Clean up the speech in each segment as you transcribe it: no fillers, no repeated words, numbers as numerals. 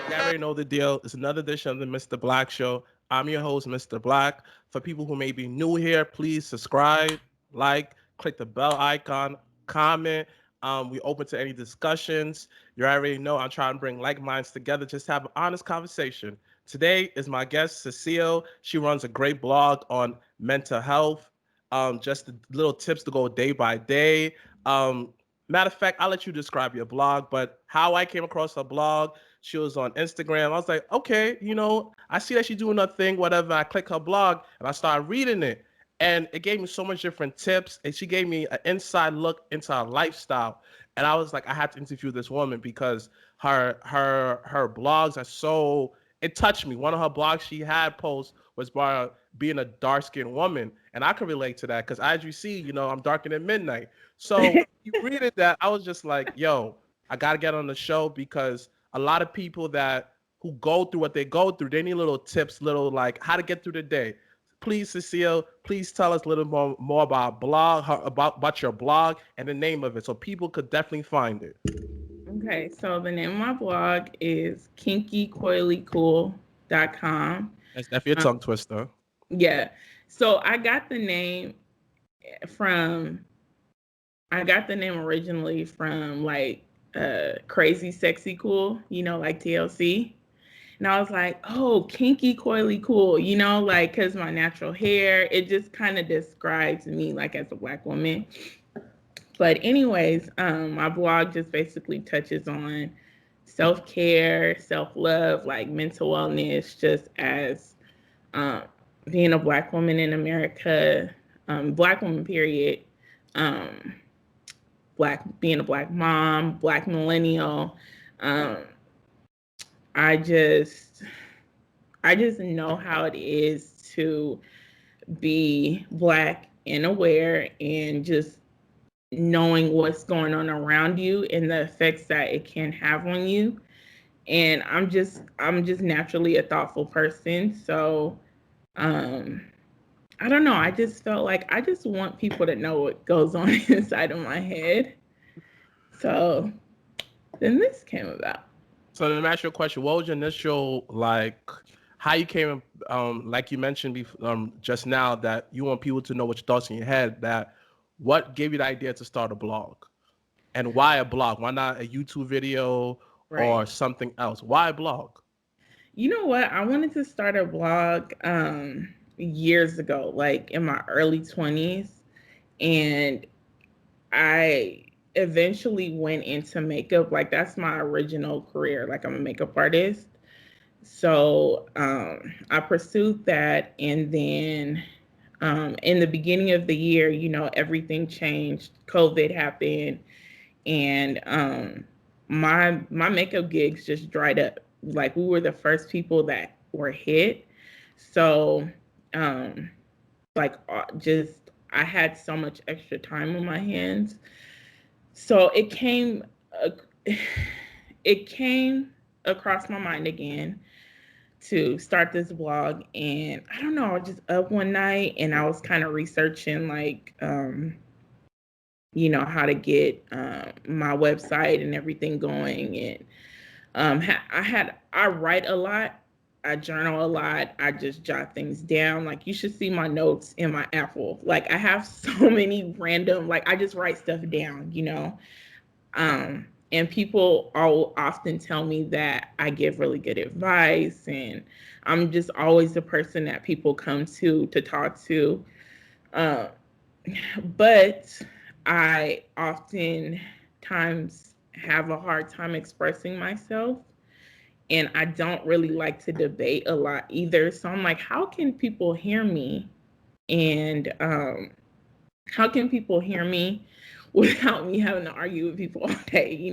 You already know the deal. It's another edition of the Mrblacc Show. I'm your host, Mrblacc. For people who may be new here, please subscribe, like, click the bell icon, comment. We open to any discussions. You already know I'm trying to bring like minds together, just have an honest conversation. Today is my guest, Cecile. She runs a great blog on mental health, just the little tips to go day by day. Um, Matter of fact, I'll let you describe your blog, but how I came across her blog, she was on Instagram. I was like, okay, I see that she's doing her thing, whatever. I click her blog and I started reading it. And it gave me so much different tips. And she gave me an inside look into her lifestyle. And I was like, I had to interview this woman because her blogs are so it touched me. One of her blogs she had posts was about being a dark skinned woman. And I can relate to that because as you see, I'm darker than midnight. So when you read it that I was just like, yo, I gotta get on the show because a lot of people that who go through what they go through, they need little tips, little like how to get through the day. Please, Cecile, please tell us a little more about blog, about your blog and the name of it, so people could definitely find it. Okay, so the name of my blog is kinkycoilycool.com. That's definitely a Um, tongue twister. yeah. So from I got the name originally from like Crazy Sexy Cool, like TLC. And I was like, oh, kinky coily cool, like cuz my natural hair, it just kind of describes me like as a black woman. But anyways, my blog just basically touches on self-care, self-love, like mental wellness, just as um, being a black woman in America, black woman period, um, being a black mom, black millennial. Um, I just I just know how it is to be black and aware and just knowing what's going on around you and the effects that it can have on you. And I'm just naturally a thoughtful person. So um I don't know. I just felt like I just want people to know what goes on inside of my head. So then this came about. So let me ask you a question. What was your initial like? How you came, like you mentioned just now, that you want people to know what your thoughts in your head. That what gave you the idea to start a blog, and why a blog? Why not a YouTube video Right. or something else? Why a blog? You know what? I wanted to start a blog years ago, like in my early 20s. And I eventually went into makeup. Like that's my original career. Like I'm a makeup artist. So I pursued that. And then in the beginning of the year, everything changed. COVID happened. And my makeup gigs just dried up. Like we were the first people that were hit. So um, like just I had so much extra time on my hands. So uh, it came across my mind again to start this blog, and I don't know, I was just up one night and I was kind of researching like how to get my website and everything going. And I write a lot, I journal a lot, I just jot things down. Like you should see my notes in my Apple. Like I have so many random, like I just write stuff down. And people all often tell me that I give really good advice, and I'm just always the person that people come to talk to. Uh, but I oftentimes have a hard time expressing myself, and I don't really like to debate a lot either. So I'm like, how can people hear me? And how can people hear me without me having to argue with people all day?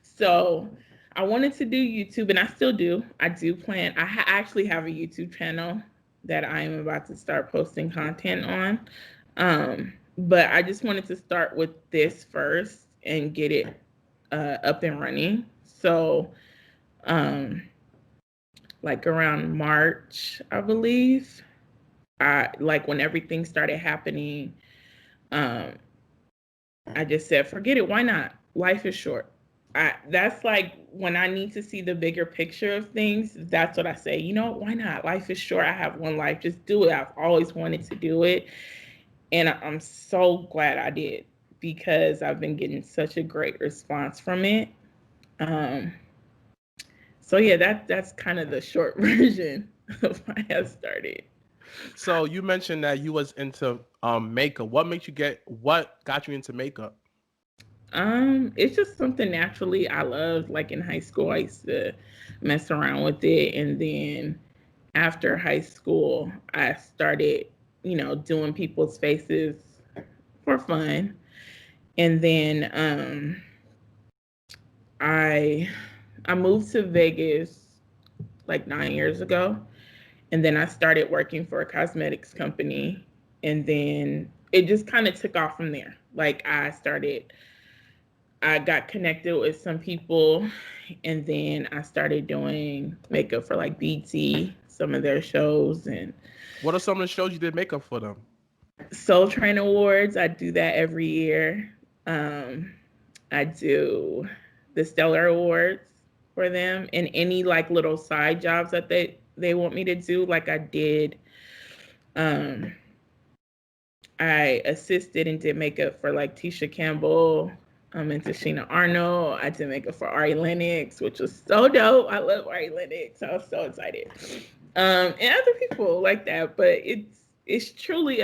So I wanted to do YouTube, and I still do. I do plan. Actually have a YouTube channel that I am about to start posting content on. But I just wanted to start with this first and get it up and running. So, um, like around March, I believe, I like when everything started happening. Um, I just said, forget it. Why not? life is short. That's like when I need to see the bigger picture of things, that's what I say. You know, why not? Life is short. I have one life. Just do it. I've always wanted to do it. And I'm so glad I did because I've been getting such a great response from it. Um, so yeah, that's kind of the short version of why I started. So you mentioned that you was into makeup. What got you into makeup? It's just something naturally I loved. Like in high school, I used to mess around with it, and then after high school, I started, doing people's faces for fun. And then I I moved to Vegas like 9 years ago, and then I started working for a cosmetics company, and then it just kind of took off from there. Like I got connected with some people, and then I started doing makeup for like BT, some of their shows, and What are some of the shows you did makeup for them? Soul Train Awards. I do that every year. Um, I do the Stellar Awards for them, and any like little side jobs that they want me to do. Like I did, um, I assisted and did makeup for like Tisha Campbell, and Tashina Arnold. I did makeup for Ari Lennox, which was so dope. I love Ari Lennox. I was so excited. And other people like that, but it's truly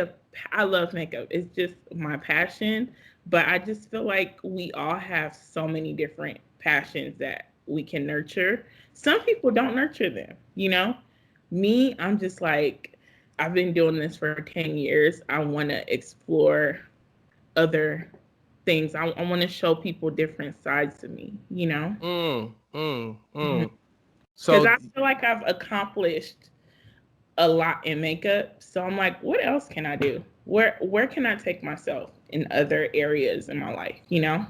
I love makeup. It's just my passion. But I just feel like we all have so many different passions that we can nurture. Some people don't nurture them, you know? Me, I'm just like, I've been doing this for 10 years. I want to explore other things. I want to show people different sides of me, you know? Mm, mm, Because mm. So I feel like I've accomplished a lot in makeup. So I'm like, what else can I do? Where can I take myself in other areas in my life, you know?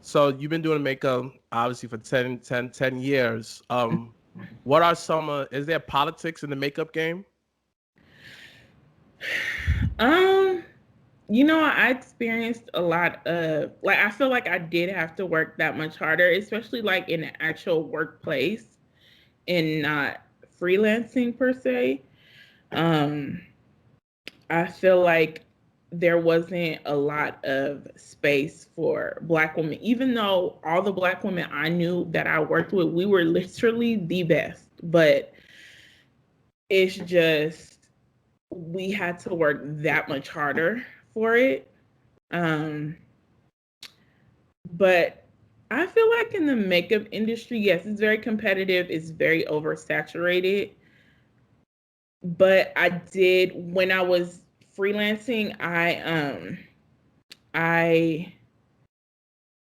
so you've been doing makeup obviously for 10 years. What are some is there politics in the makeup game? Um, I experienced a lot of like I feel like I did have to work that much harder, especially like in the actual workplace and not freelancing per se. Um, I feel like there wasn't a lot of space for Black women, even though all the Black women I knew that I worked with, we were literally the best. But it's just we had to work that much harder for it. Um, but I feel like in the makeup industry, yes, it's very competitive, it's very oversaturated. But I did when I was freelancing, I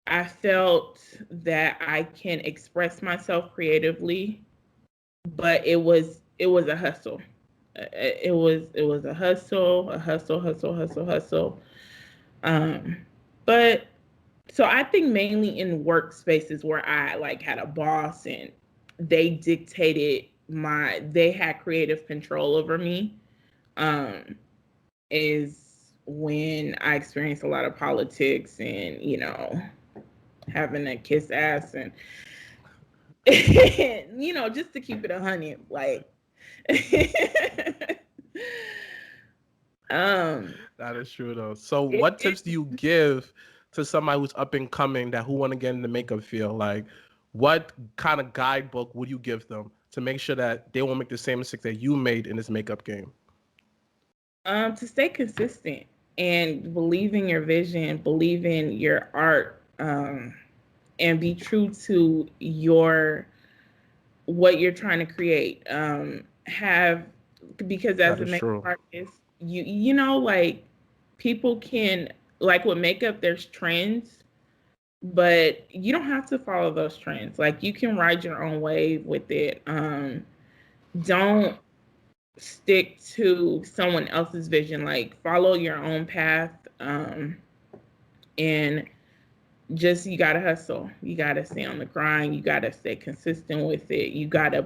I felt that I can express myself creatively, but it was a hustle. It was a hustle. Um, but so I think mainly in workspaces where I like had a boss and they had creative control over me, um, is when I experienced a lot of politics and, having to kiss ass and, just to keep it 100, like, um, That is true though. So it, what tips do you give to somebody who's up and coming that who want to get in the makeup field? Like what kind of guidebook would you give them to make sure that they won't make the same mistake that you made in this makeup game? to stay consistent and believe in your vision, believe in your art, and be true to what you're trying to create. Have Because as That a is makeup true. artist, like people can like with makeup, there's trends, but you don't have to follow those trends. Like you can ride your own wave with it. Don't stick to someone else's vision. Like follow your own path. And just you gotta hustle. You gotta stay on the grind. You gotta stay consistent with it. You gotta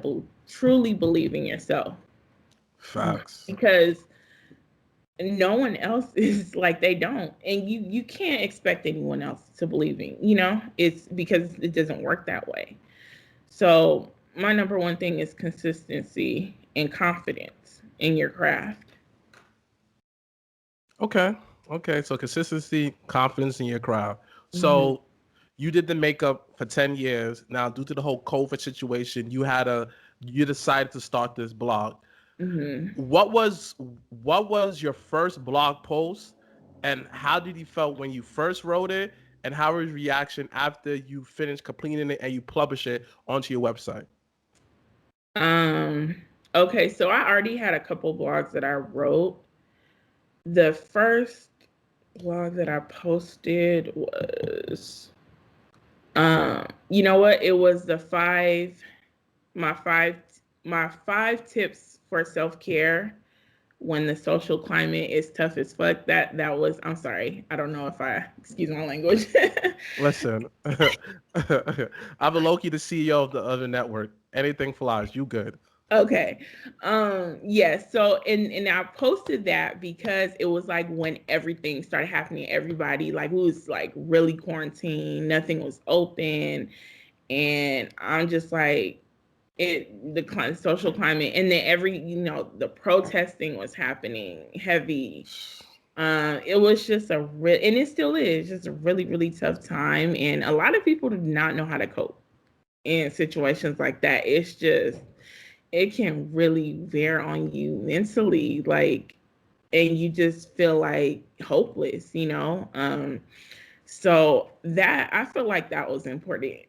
truly believe in yourself Facts. because no one else is like, they don't, and you can't expect anyone else to believe in, you know, it's because it doesn't work that way. So my number one thing is consistency and confidence in your craft. Okay. Okay. So consistency, confidence in your crowd. Hmm. So you did the makeup for 10 years. Now, due to the whole COVID situation, you decided to start this blog. Hmm. What was what was your first blog post, and how did you felt when you first wrote it, and how was your reaction after you finished completing it and you publish it onto your website? Um, okay, so I already had a couple blogs that I wrote. The first blog that I posted was, you know what? It was my five, my 5 tips for self care when the social climate is tough as fuck. That was. I'm sorry. I don't know if I excuse my language. Listen, I'm a Loki, the CEO of the other network. Anything flies. You good? Okay. Yeah, so and I posted that because it was like when everything started happening, everybody like we was like really quarantined, nothing was open, and I'm just like social climate, and then the protesting was happening heavy. It was just a real, and it still is just a really, really tough time, and a lot of people do not know how to cope in situations like that. It's just, it can really wear on you mentally, like, and you just feel like hopeless, you know. So that, I feel like that was important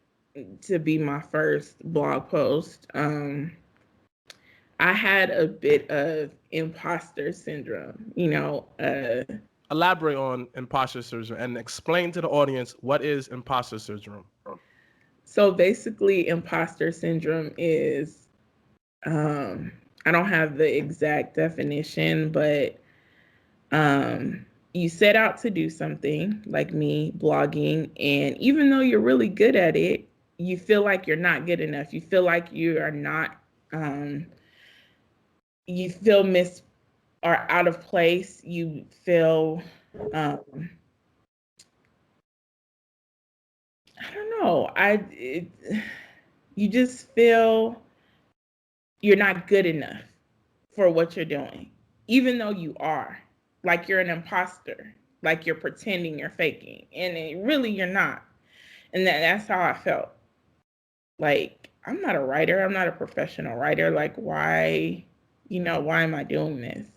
to be my first blog post. I had a bit of imposter syndrome, you know. Elaborate on imposter syndrome and explain to the audience what is imposter syndrome. So basically, imposter syndrome is, um, I don't have the exact definition, but you set out to do something like me blogging, and even though you're really good at it, you feel like you're not good enough. You feel like you are not, um, you feel miss or out of place. You feel, um, I don't know. You just feel you're not good enough for what you're doing, even though you are. Like you're an imposter, like you're pretending, you're faking, and really you're not. And that's how I felt. Like, I'm not a writer, I'm not a professional writer. Like, why am I doing this?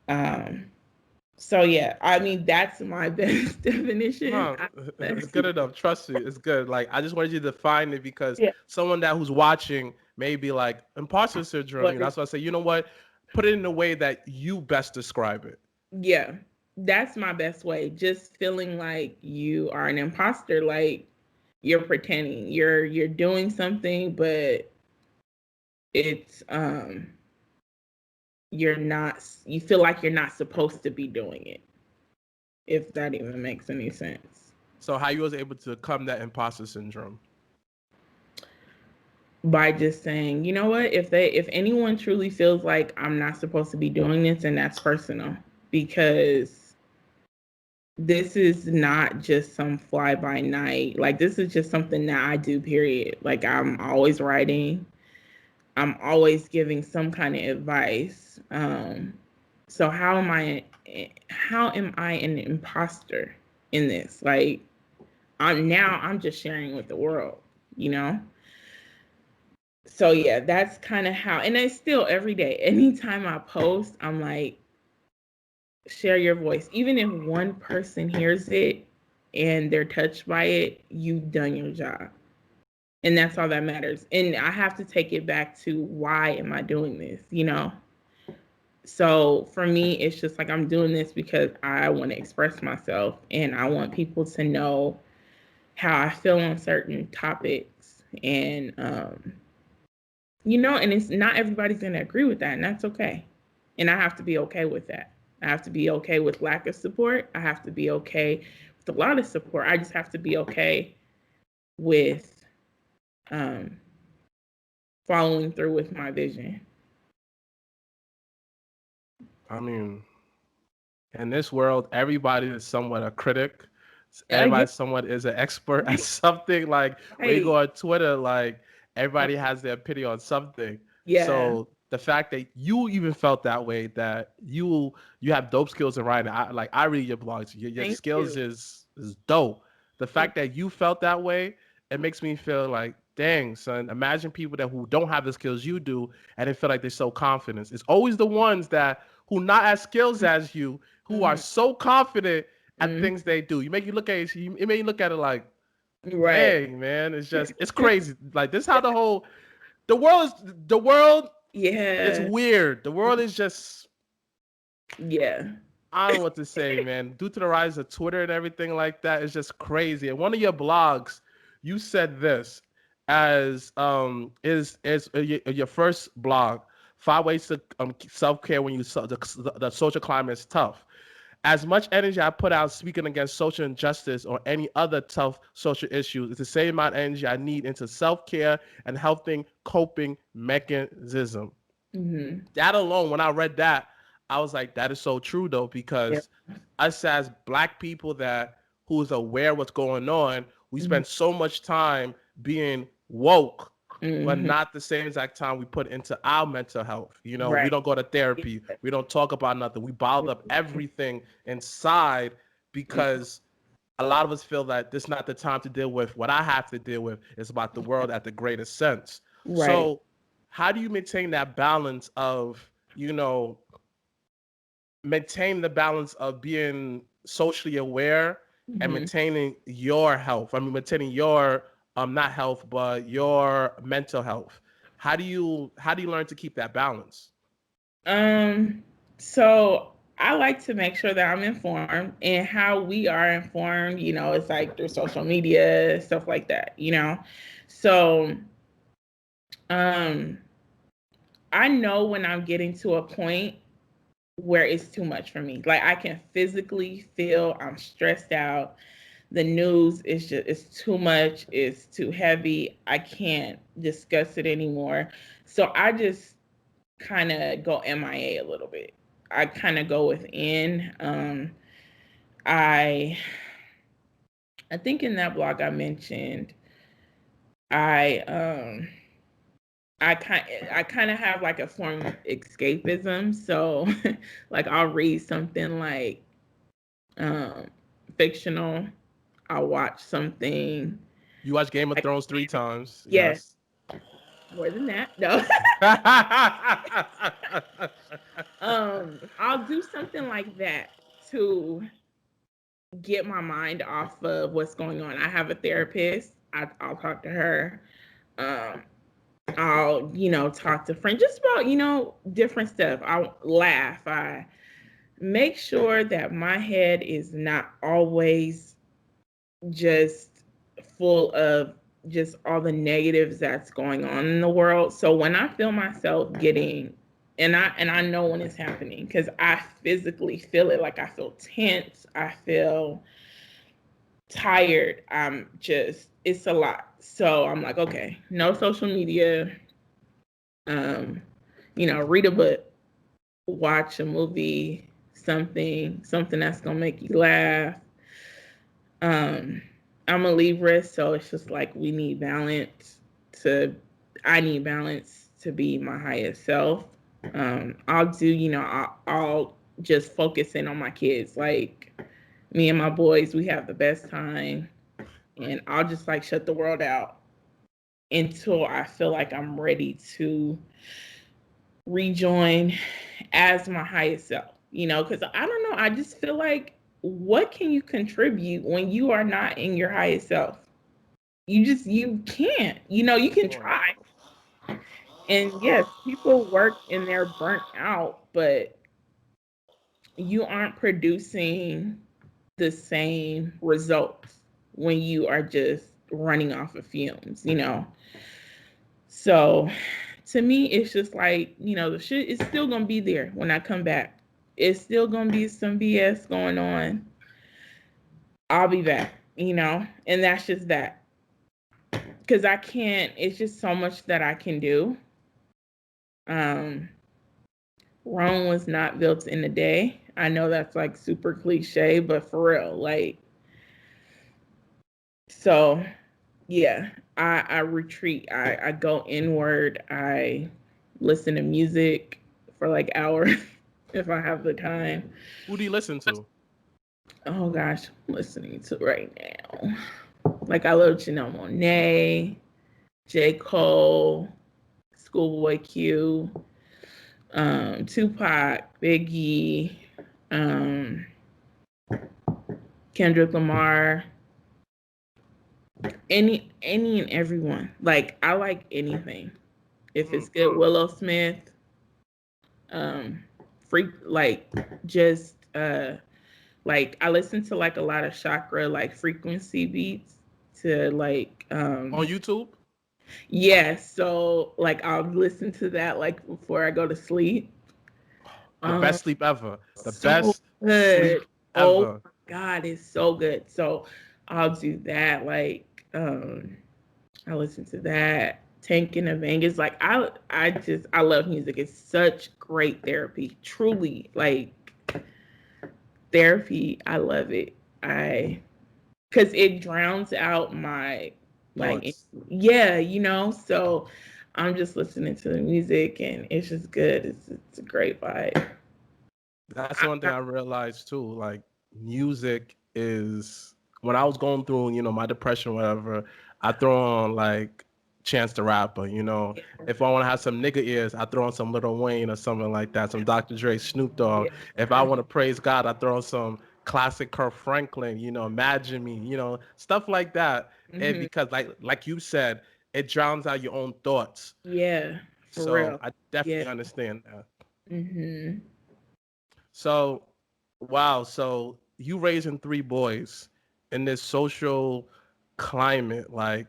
Um, so yeah, I mean, that's my best definition. No, it's good enough. Trust me, it's good. Like I just wanted you to define it because Yeah, someone that who's watching may be like imposter syndrome. what You know, that's why I say, you know what? Put it in a way that you best describe it. yeah, that's my best way. Just feeling like you are an imposter, like you're pretending, you're doing something, but it's you're not. You feel like you're not supposed to be doing it. If that even makes any sense. So how you was able to come that imposter syndrome? By just saying, you know what, if anyone truly feels like I'm not supposed to be doing this, and that's personal, because this is not just some fly by night. Like, this is just something that I do, period. Like, I'm always writing, I'm always giving some kind of advice. So how am I an imposter in this? Like, I'm just sharing with the world, you know? So yeah, that's kind of how, and it's still every day. Anytime I post, I'm like, share your voice. Even if one person hears it and they're touched by it, you've done your job. And that's all that matters. And I have to take it back to, why am I doing this? You know? So for me, it's just like, I'm doing this because I want to express myself, and I want people to know how I feel on certain topics. And, and it's not everybody's going to agree with that, and that's okay. And I have to be okay with that. I have to be okay with lack of support. I have to be okay with a lot of support. I just have to be okay with, um, following through with my vision. I mean, in this world, everybody is somewhat a critic. Yeah, Everybody somewhat is an expert at something. Like when you right. go on Twitter, like everybody has their opinion on something. Yeah. So the fact that you even felt that way, that you have dope skills in writing, I read your blogs. Your Thank skills you. is dope. The Thank fact that you felt that way, it makes me feel like, dang, son, imagine people that who don't have the skills you do and they feel like they're so confident. It's always the ones that who not as skills as you, who are mm-hmm. so confident at Mm-hmm. things they do. You make you look at it, it made you look at it like, Right. dang, man, it's crazy. Like this how the world the world is Yeah. weird. The world is just, Yeah. I don't know what to say, man. Due to the rise of Twitter and everything like that, it's just crazy. And one of your blogs, you said this as your first blog, 5 ways to self care when the social climate is tough. As much energy I put out speaking against social injustice or any other tough social issues, it's the same amount of energy I need into self care and helping coping mechanism. Mm-hmm. That alone, when I read that, I was like, that is so true though, Yeah. because us as black people that who's aware what's going on, we Mm-hmm. spend so much time being woke, but Mm-hmm. not the same exact time we put into our mental health. You know, we Right. don't go to therapy, we don't talk about nothing. We bottle up everything inside because a lot of us feel that this is not the time to deal with what I have to deal with. It's about the world at the greatest sense. Right. So how do you maintain that balance of, you know, maintain the balance of being socially aware and Mm-hmm. maintaining your health? I mean, maintaining your not health, but your mental health. How do you learn to keep that balance? Um, so I like to make sure that I'm informed, and how we are informed, it's like through social media, stuff like that. So, um, I know when I'm getting to a point where it's too much for me. Like I can physically feel I'm stressed out. The news is just it's too much, it's too heavy. I can't discuss it anymore. So I just kind of go MIA a little bit. I kind of go within. I I think in that blog I mentioned I I kind of have like a form of escapism. So like I'll read something like um fictional. I'll watch something You watch Game of like Thrones 3 times, yeah, yes. more than that. No. I'll do something like that to get my mind off of what's going on. I have a therapist. I'll talk to her. Um, I'll, talk to friends just about, different stuff. I'll laugh. I make sure that my head is not always just full of just all the negatives that's going on in the world. So when I feel myself getting and I know when it's happening because I physically feel it, like I feel tense, I feel tired. I'm just it's a lot. So I'm like, okay, no social media, um, read a book, watch a movie, something that's gonna make you laugh. Um, I'm a Libra, so it's just like we need balance to. I need balance to be my highest self. I'll do, I'll just focus in on my kids. Like me and my boys, we have the best time, and I'll just like shut the world out until I feel like I'm ready to rejoin as my highest self. Because I don't know, I just feel like what can you contribute when you are not in your highest self? You can't. You can try. And yes, people work and they're burnt out, but you aren't producing the same results when you are just running off of fumes. So to me, it's just like, the shit is still gonna be there when I come back. It's still gonna be some BS going on. I'll be back, and that's just that. Because I can't, it's just so much that I can do. Um, Rome was not built in a day. I know that's like super cliche, but for real, like, so yeah, I retreat. I go inward. I listen to music for like hours if I have the time. Who do you listen to? Oh gosh, I'm listening to right now. Like I love Janelle Monáe, J. Cole, Schoolboy Q, Tupac, Biggie, um, Kendrick Lamar, any and everyone. Like I like anything. If it's good, Willow Smith, um, freak like just like I listen to like a lot of chakra like frequency beats to like On YouTube? yeah, so like I'll listen to that like before I go to sleep. The Um best sleep ever. The so best good. sleep Oh ever. my God, it's so good. So I'll do that. Like I listen to that. Tank in the Vegas. Like I love music. It's such great therapy. Truly, like therapy. I love it. I because it drowns out my like Thoughts. yeah, you know. So I'm just listening to the music and it's just good. It's a great vibe. That's one thing I, I realized too. Like music is when I was going through, my depression, whatever, I throw on like Chance the Rapper, If I want to have some nigga ears, I throw on some Lil Wayne or something like that, some Dr. Dre, Snoop Dogg. If I want to praise God, I throw on some classic Kirk Franklin, Imagine Me, stuff like that. And mm-hmm. because like you said, it drowns out your own thoughts. Yeah, for So real. I Yeah. definitely understand that. Mm-hmm. So, wow. So you raising three boys in this social climate, like,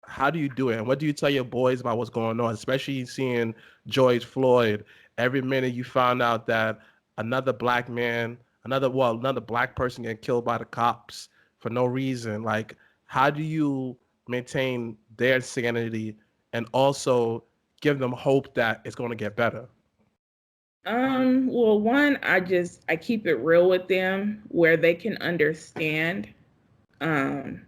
how do you do it? And what do you tell your boys about what's going on? Especially seeing George Floyd. Every minute you found out that another black man, another black person getting killed by the cops for no reason. Like, how do you maintain their sanity and also give them hope that it's going to get better? Well, one, I keep it real with them where they can understand um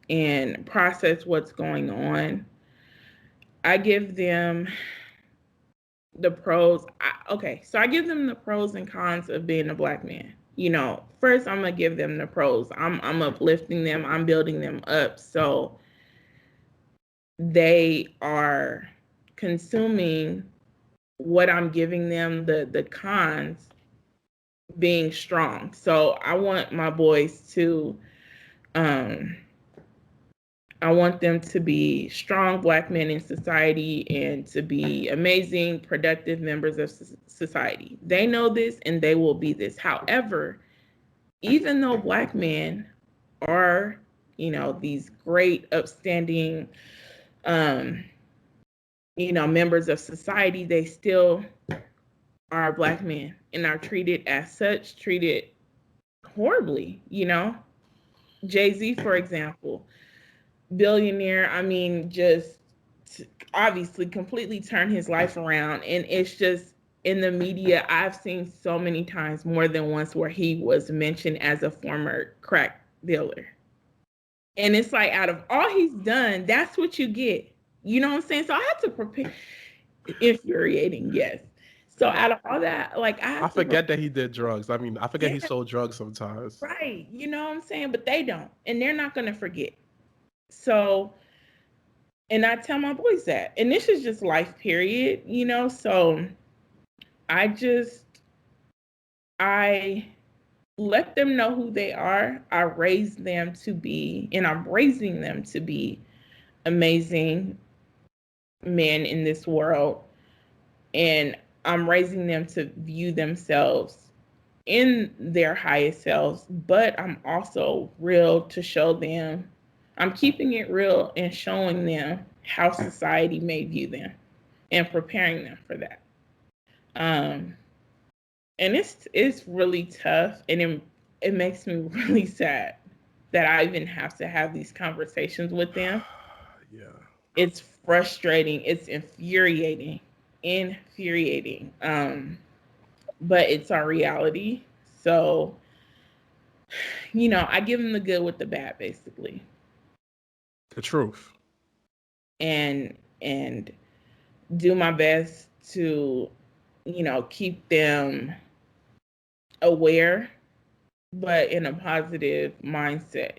and process what's going on. I give them the pros. Okay, so I give them the pros and cons of being a black man. You know, first I'm gonna give them the pros. I'm uplifting them. I'm building them up. So they are consuming what I'm giving them. The cons being strong. So I want my boys to um I want them to be strong black men in society and to be amazing, productive members of society. They know this and they will be this. However, even though black men are, these great, upstanding, um, members of society, they still are black men and are treated as such, treated horribly. Jay-Z, for example, billionaire, I mean, just obviously completely turn his life around. And it's just in the media, I've seen so many times more than once where he was mentioned as a former crack dealer. And it's like out of all he's done, that's what you get. You know what I'm saying? So I had to prepare. Infuriating, yes. So out of all that, like I I have to, forget that he did drugs. I mean, I forget he yeah, sold drugs sometimes. right. You know what I'm saying? But they don't, and they're not going to forget. So and I tell my boys that. And this is just life period. So I just I let them know who they are. I raise them to be, and I'm raising them to be amazing men in this world. And I'm raising them to view themselves in their highest selves, but I'm also real to show them. I'm keeping it real and showing them how society may view them and preparing them for that. Um, and it's really tough, and it makes me really sad that I even have to have these conversations with them. Yeah. It's frustrating. It's infuriating. But it's our reality. So, I give them the good with the bad, basically. The truth. And do my best to, keep them aware, but in a positive mindset,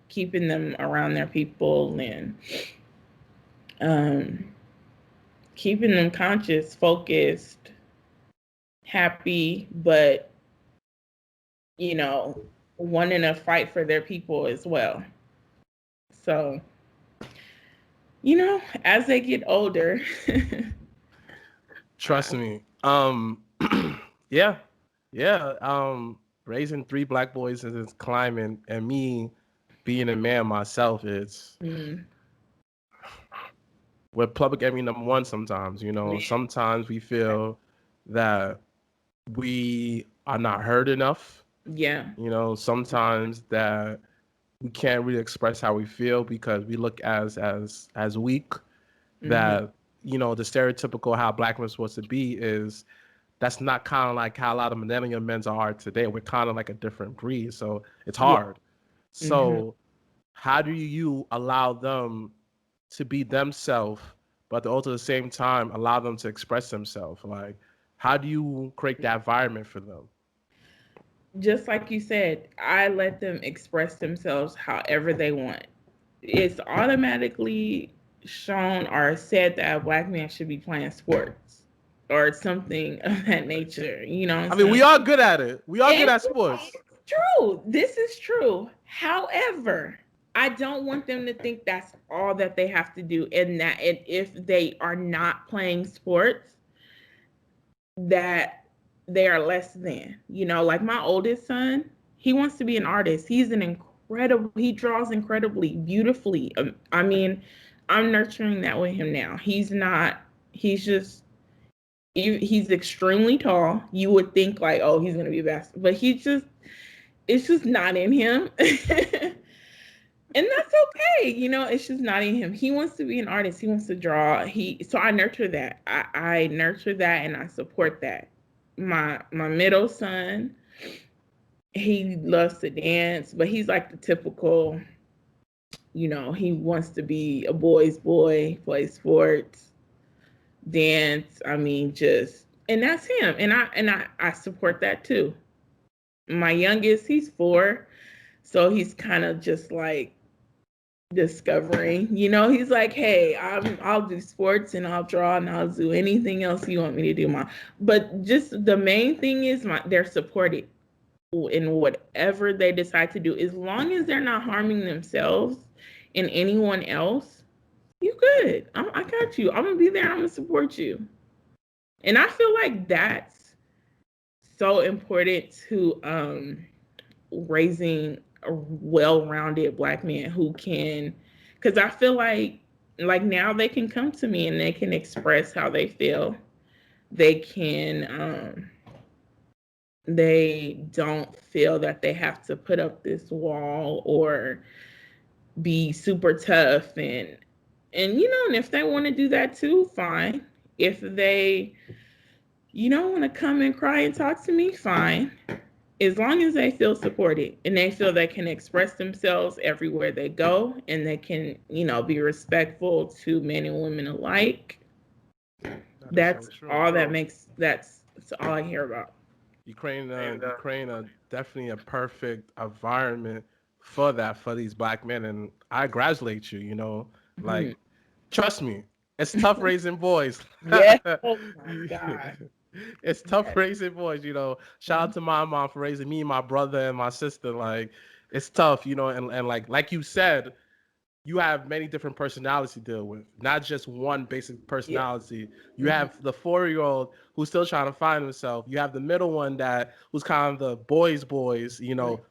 keeping them around their people and um, keeping them conscious, focused, happy, but, wanting to fight for their people as well. So, as they get older, Trust me. Yeah, yeah. Raising three black boys in this climate, and me being a man myself, it's mm, we're public enemy number one. Sometimes, sometimes we feel that we are not heard enough. yeah. Sometimes that we can't really express how we feel because we look as weak. Hmm. That the stereotypical how black men are supposed to be is that's not kind of like how a lot of millennial men are today. We're kind of like a different breed, so it's Yeah. hard. Hmm. So how do you allow them to be themselves, but also at the same time allow them to express themselves? Like, how do you create that environment for them? Just like you said, I let them express themselves however they want. It's automatically shown or said that a black man should be playing sports or something of that nature. You know what I'm I mean, we saying? are good at it. We are good It's at sports. true. This is true. However, I don't want them to think that's all that they have to do, and if they are not playing sports, that they are less than. Like my oldest son, he wants to be an artist. He draws incredibly beautifully. I mean, I'm nurturing that with him now. He's just, he's extremely tall. You would think like, oh, he's going to be best, but it's just not in him. And that's okay. It's just not in him. He wants to be an artist. He wants to draw. So I nurture that. I nurture that and I support that. My middle son, he loves to dance, but he's like the typical, he wants to be a boy's boy, play sports, dance. I mean, just, and that's him. And I support that too. My youngest, he's 4, so he's kind of just like discovering. He's like, "Hey, I'll do sports and I'll draw and I'll do anything else you want me to do, Mom." But just the main thing is they're supported in whatever they decide to do, as long as they're not harming themselves and anyone else. You good? I got you. I'm gonna be there. I'm gonna support you. And I feel like that's so important to raising a well-rounded black man who can, because I feel like now they can come to me and they can express how they feel. They can they don't feel that they have to put up this wall or be super tough, and if they want to do that too, fine. If they want to come and cry and talk to me, fine. As long as they feel supported and they feel they can express themselves everywhere they go and they can, be respectful to men and women alike, That is so that's true. all that's all I hear about. Ukraine are definitely a perfect environment for that for these black men, and I congratulate you. Like Mhm. trust me, it's tough raising boys. Yeah. Oh my God. It's tough raising boys. Shout out to my mom for raising me, my brother, and my sister. Like it's tough. And like you said, you have many different personalities to deal with, not just one basic Yeah. personality. You Mhm. have the 4-year-old who's still trying to find himself. You have the middle one that who's kind of the boys,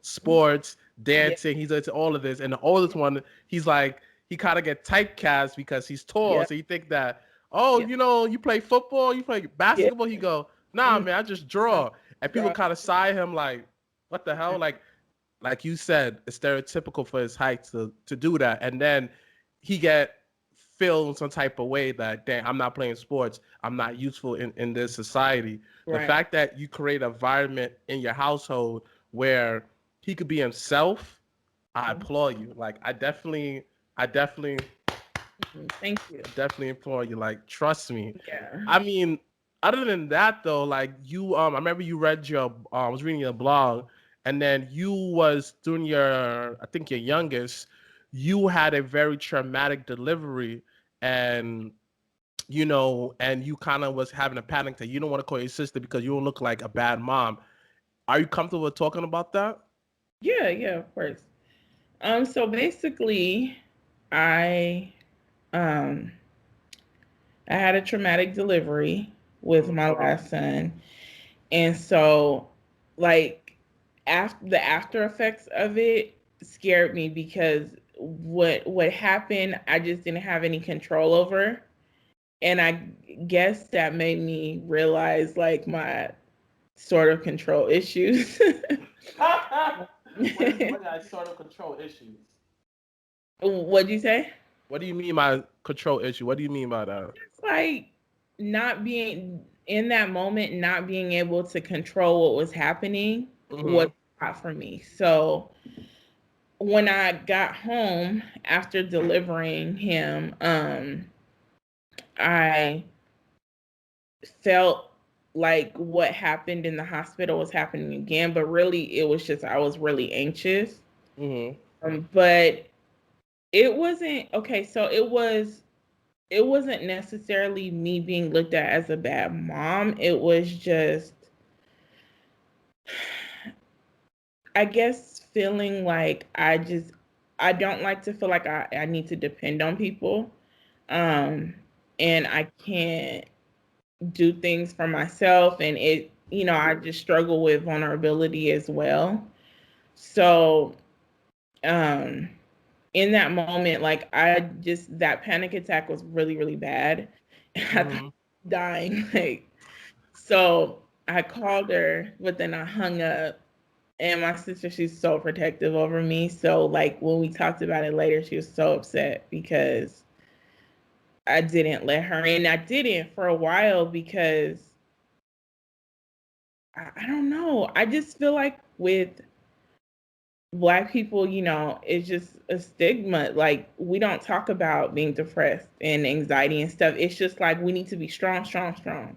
sports, Yeah. dancing. He's into all of this. And the oldest one, he's like, he kind of get typecast because he's tall. Yeah. So you think that, oh, Yeah. you play football, you play Yeah. basketball. He go, nah, Mm. man, I just draw. And people Draw. kind of side him like, what the hell? Like you said, it's stereotypical for his height to do that. And then he get feel some type of way that, damn, I'm not playing sports, I'm not useful in this society. The Right. fact that you create an environment in your household where he could be himself, I applaud you. Like I Thank you. definitely applaud you. Like, trust me. Yeah. I mean, other than that though, like you I remember you read your I was reading your blog, and then you was doing your, I think your youngest, you had a very traumatic delivery, and and you kind of was having a panic that you don't want to call your sister because you don't look like a bad mom. Are you comfortable with talking about that? Yeah, yeah, of course. So basically, I um I had a traumatic delivery with my last son. And so like after the after effects of it scared me because what happened, I just didn't have any control over. And I guess that made me realize like my sort of control issues. What I sort of control issues? What'd you say? What do you mean by control issue? What do you mean by that? It's like not being in that moment, not being able to control what was happening was Mm-hmm. hot for me. So when I got home after delivering him, I felt like what happened in the hospital was happening again, but really it was just I was really anxious. Mm-hmm. But it wasn't okay, so it wasn't necessarily me being looked at as a bad mom. It was just I guess feeling like I don't like to feel like I need to depend on people. Um and I can't do things for myself, and I just struggle with vulnerability as well. So um in that moment, like that panic attack was really, really bad. I thought I Mm-hmm. was dying. Like so I called her, but then I hung up. And my sister, she's so protective over me. So like when we talked about it later, she was so upset because I didn't let her in. I didn't for a while because I don't know. I just feel like with Black people, it's just a stigma. Like we don't talk about being depressed and anxiety and stuff. It's just like we need to be strong, strong, strong.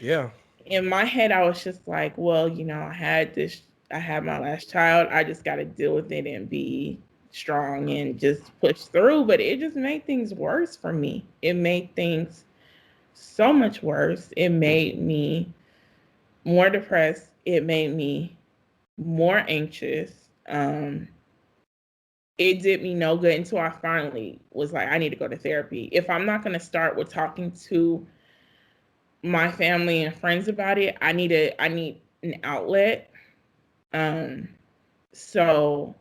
Yeah. In my head, I was just like, well, I had my last child. I just got to deal with it and be strong and just push through. But it just made things worse for me. It made things so much worse. It made me more depressed. It made me more anxious. It did me no good until I finally was like, I need to go to therapy. If I'm not going to start with talking to my family and friends about it, I need an outlet. Um, so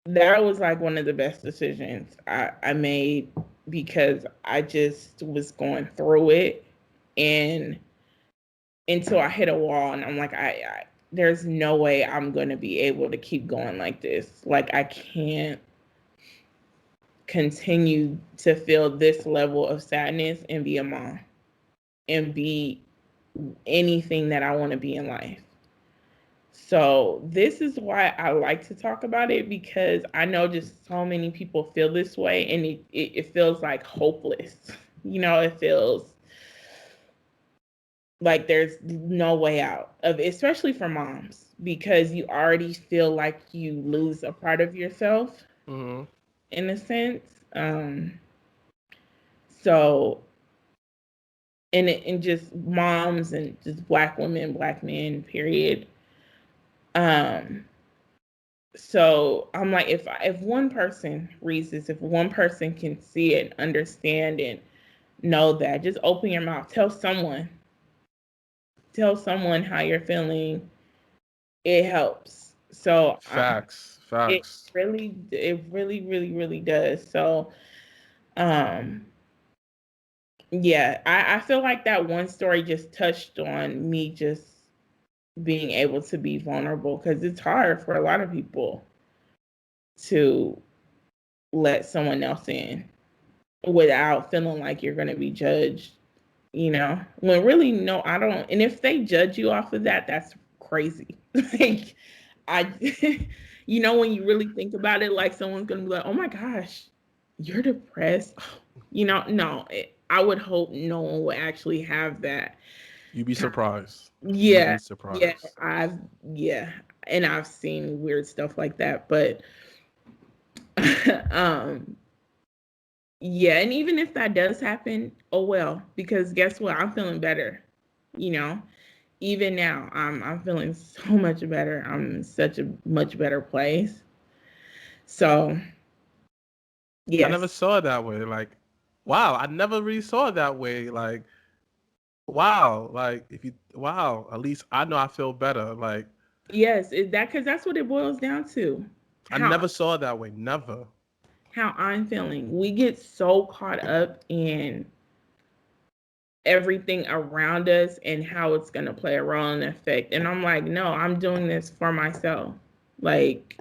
that was like one of the best decisions I made because I just was going through it and until I hit a wall and I'm like, there's no way I'm going to be able to keep going like this. Like I can't continue to feel this level of sadness and be a mom and be anything that I want to be in life. So this is why I like to talk about it because I know just so many people feel this way and it feels like hopeless. It feels like there's no way out of it, especially for moms, because you already feel like you lose a part of yourself Mm-hmm. in a sense. So and just moms and just Black women, Black men, period. Um, so I'm like, if one person reads this, if one person can see it, understand, and know that, just open your mouth, tell someone how you're feeling. It helps. So Facts. it Facts. really, really, really does. So, um, yeah, I feel like that one story just touched on me just being able to be vulnerable because it's hard for a lot of people to let someone else in. without feeling like you're going to be judged, you know, when really, no, I don't. And if they judge you off of that, that's crazy. Like, I, you know, when you really think about it, like someone's going to be like, oh my gosh, you're depressed. You know, no, I would hope no one would actually have that. You'd be surprised. You'd Yeah, be yeah, surprised. yeah, and I've seen weird stuff like that, but um, yeah, and even if that does happen, oh well, because guess what? I'm feeling better. You know, even now, I'm feeling so much better. I'm in such a much better place. So I never yes, saw it that way. Like, wow, I never really saw it that way. Like, wow, like if you, wow, at least I know I feel better. Like, yes, that because that's what it boils down to. I How never saw it that way. Never. how I'm feeling. We get so caught up in everything around us and how it's going to play a role and effect. And I'm like, no, I'm doing this for myself. Like,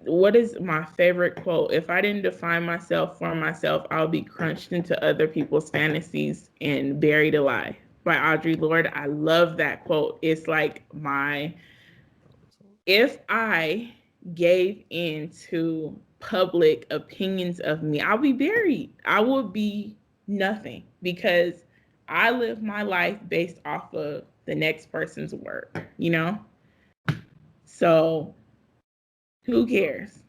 what is my favorite quote? If I didn't define myself for myself, I'll be crunched into other people's fantasies and buried alive. By Audre Lorde. I love that quote. It's like my, if I gave in to public opinions of me, I'll be buried. I would be nothing because I live my life based off of the next person's work, you know? So who cares?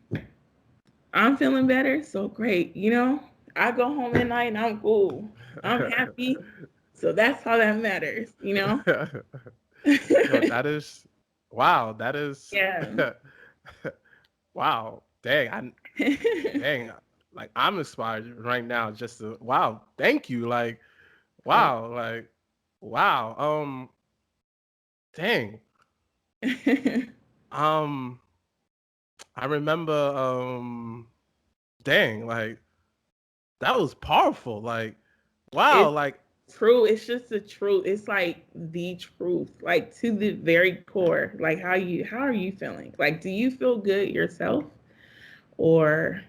I'm feeling better, so great, you know? I go home at night and I'm cool. I'm happy. So that's all that matters, you know? Yo, that is, wow, that is, Yeah. wow, dang, dang, like I'm inspired right now. Just to, wow, thank you, like, Oh. wow, like, wow, dang, um, I remember, dang, like that was powerful, like, wow, It's like, true. It's just the truth. It's like the truth, like to the very core. Like how are you feeling? Like, do you feel good yourself? Or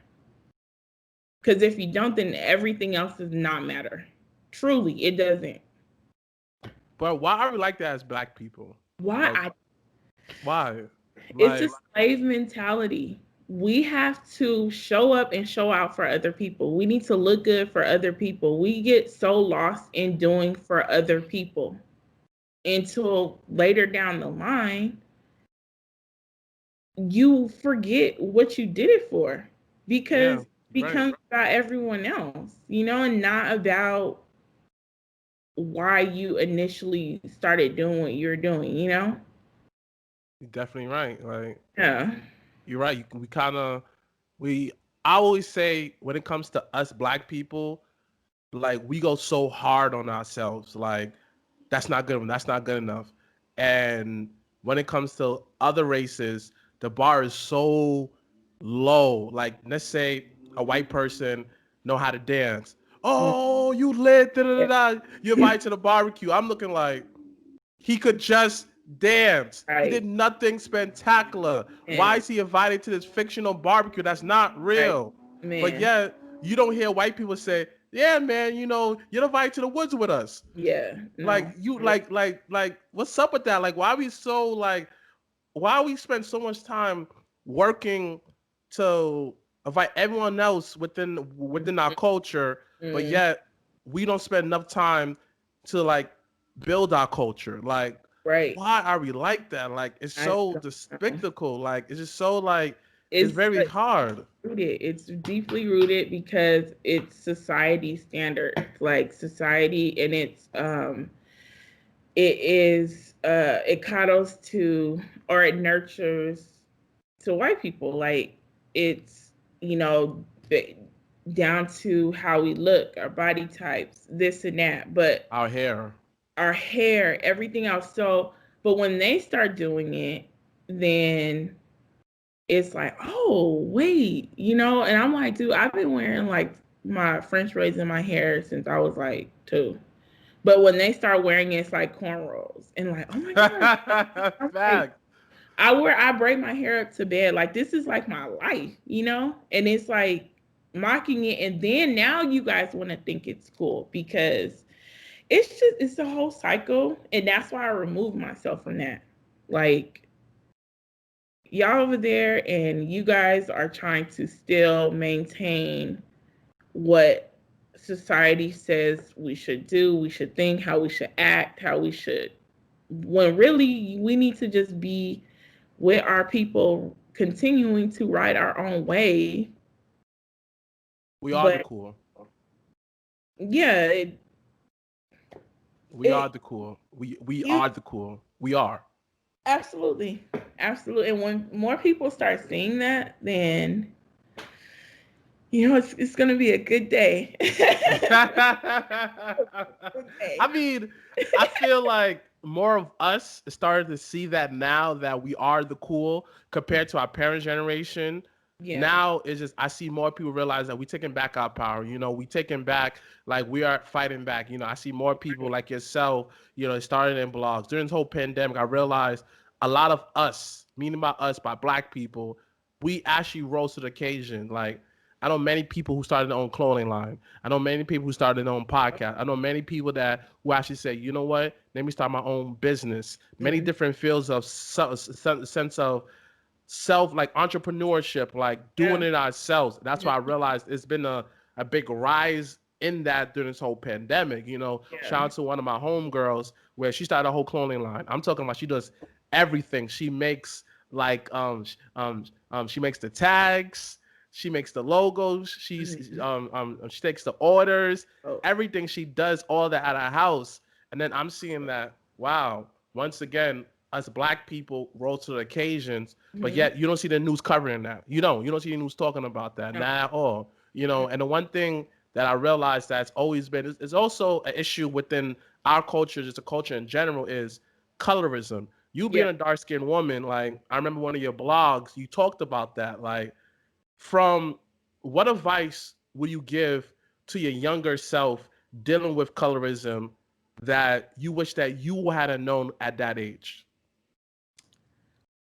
because if you don't, then everything else does not matter. Truly, it doesn't. but why are we like that as Black people? Why Like, I why? It's a Like, slave mentality. We have to show up and show out for other people. We need to look good for other people. We get so lost in doing for other people until later down the line, you forget what you did it for because yeah, it right. becomes about everyone else, you know, and not about why you initially started doing what you're doing, you know? You're definitely right. Like, Yeah. you're right. We kind of, we, I always say when it comes to us Black people, like we go so hard on ourselves. Like, that's not good. That's not good enough. And when it comes to other races, the bar is so low. Like, let's say a white person know how to dance. Oh, you lit. Da, da, da, da. You invite to the barbecue. I'm looking like, he could just dance. He Right. did nothing spectacular. Why And is he invited to this fictional barbecue that's not right. real? But Man. yet, you don't hear white people say, "Yeah, man, you know, you're invited to the woods with us." Yeah. Like No. you, like, what's up with that? Like, why we so like, why we spend so much time working to invite everyone else within our culture, but Mm, yet we don't spend enough time to like build our culture. Like, right. why are we like that? Like, it's I so don't know. despicable. Like, it's just so like, it's It's very hard. rooted. It's deeply rooted because it's society standard, like society, and it is it coddles to or it nurtures to white people. Like it's you know down to how we look, our body types, this and that. But Our hair. our hair, everything else. So, but when they start doing it, then it's like, oh, wait, you know? And I'm like, dude, I've been wearing like my French braids in my hair since I was like 2. But when they start wearing it, it's like cornrows. And like, oh my God. I'm like, Fact. I braid my hair up to bed. Like, this is like my life, you know? And it's like, mocking it, and then now you guys want to think it's cool because it's a whole cycle, and that's why I removed myself from that. Like, y'all over there, and you guys are trying to still maintain what society says we should do, we should think, how we should act, how we should, when really we need to just be with our people, continuing to ride our own way. We are the But cool. yeah, We are it the cool. We you are the cool. We are. absolutely, absolutely. And when more people start seeing that, then it's gonna be a good day. I mean, I feel like more of us started to see that now that we are the cool compared to our parents' generation. Yeah. Now it's just I see more people realize that we taking back our power. We taking back, like, we are fighting back. I see more people like yourself. Started in blogs during this whole pandemic. I realized a lot of us, meaning by us, by Black people, we actually rose to the occasion. Like, I know many people who started their own clothing line. I know many people who started their own podcast. I know many people who actually say, you know what, let me start my own business. Many Mhm. different fields of sense of self, like entrepreneurship, like doing Yeah. it ourselves. That's why I Mhm. realized it's been a big rise in that during this whole pandemic. Yeah. Shout out to one of my homegirls where she started a whole clothing line. I'm talking about she does everything. She makes, like, she makes the tags, she makes the logos, Mhm. she takes the orders, Oh. everything. She does all that at her house. And then I'm seeing that, wow, once again, us Black people rose to the occasions, but Mhm. yet you don't see the news covering that. You don't see the news talking about that, No. not at all. And the one thing that I realized that's always been is also an issue within our culture, just a culture in general, is colorism. You being Yeah. a dark skinned woman, like, I remember one of your blogs, you talked about that. Like, from what advice would you give to your younger self dealing with colorism that you wish that you had known at that age?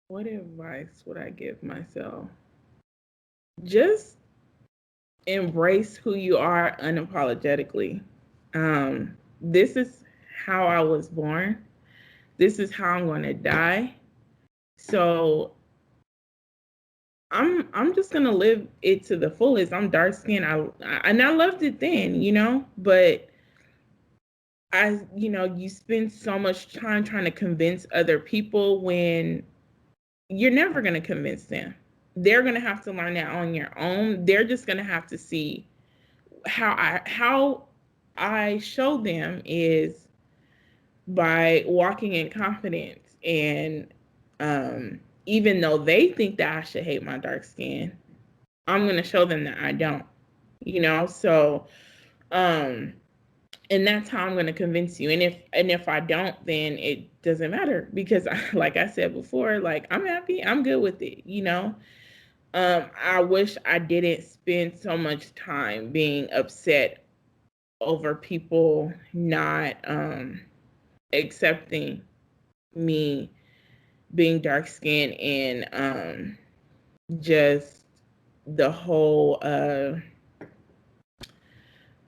What advice would I give myself? Just embrace who you are unapologetically. This is how I was born. This is how I'm going to die. So I'm just gonna live it to the fullest. I'm dark skinned. And I loved it then, but you spend so much time trying to convince other people when you're never gonna convince them. They're gonna have to learn that on your own. They're just gonna have to see how I show them is by walking in confidence, and even though they think that I should hate my dark skin, I'm gonna show them that I don't. So um and that's how I'm gonna convince you. And if I don't, then it doesn't matter because like I said before, like, I'm happy, I'm good with it. I wish I didn't spend so much time being upset over people not accepting me being dark skinned, and just the whole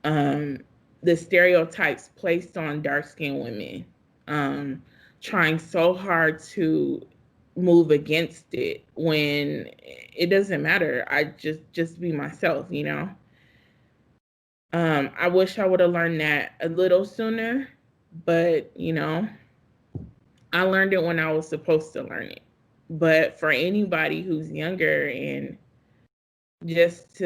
um the stereotypes placed on dark skinned women, um trying so hard to move against it when it doesn't matter. I just be myself. I wish I would have learned that a little sooner, but I learned it when I was supposed to learn it. But for anybody who's younger, and just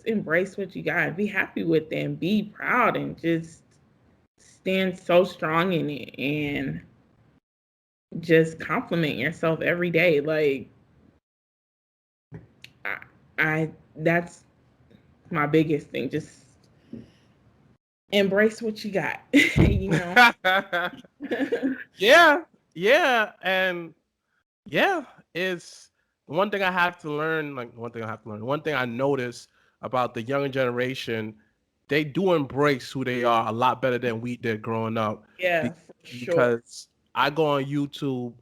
embrace what you got and be happy with it and be proud and just stand so strong in it, and just compliment yourself every day. Like, I, I that's my biggest thing. Just embrace what you got. you know. Yeah, yeah, and yeah, it's one thing I have to learn. Like, one thing I have to learn. One thing I notice about the younger generation, they do embrace who they are a lot better than we did growing up. Yeah, Be- for sure. because I go on YouTube,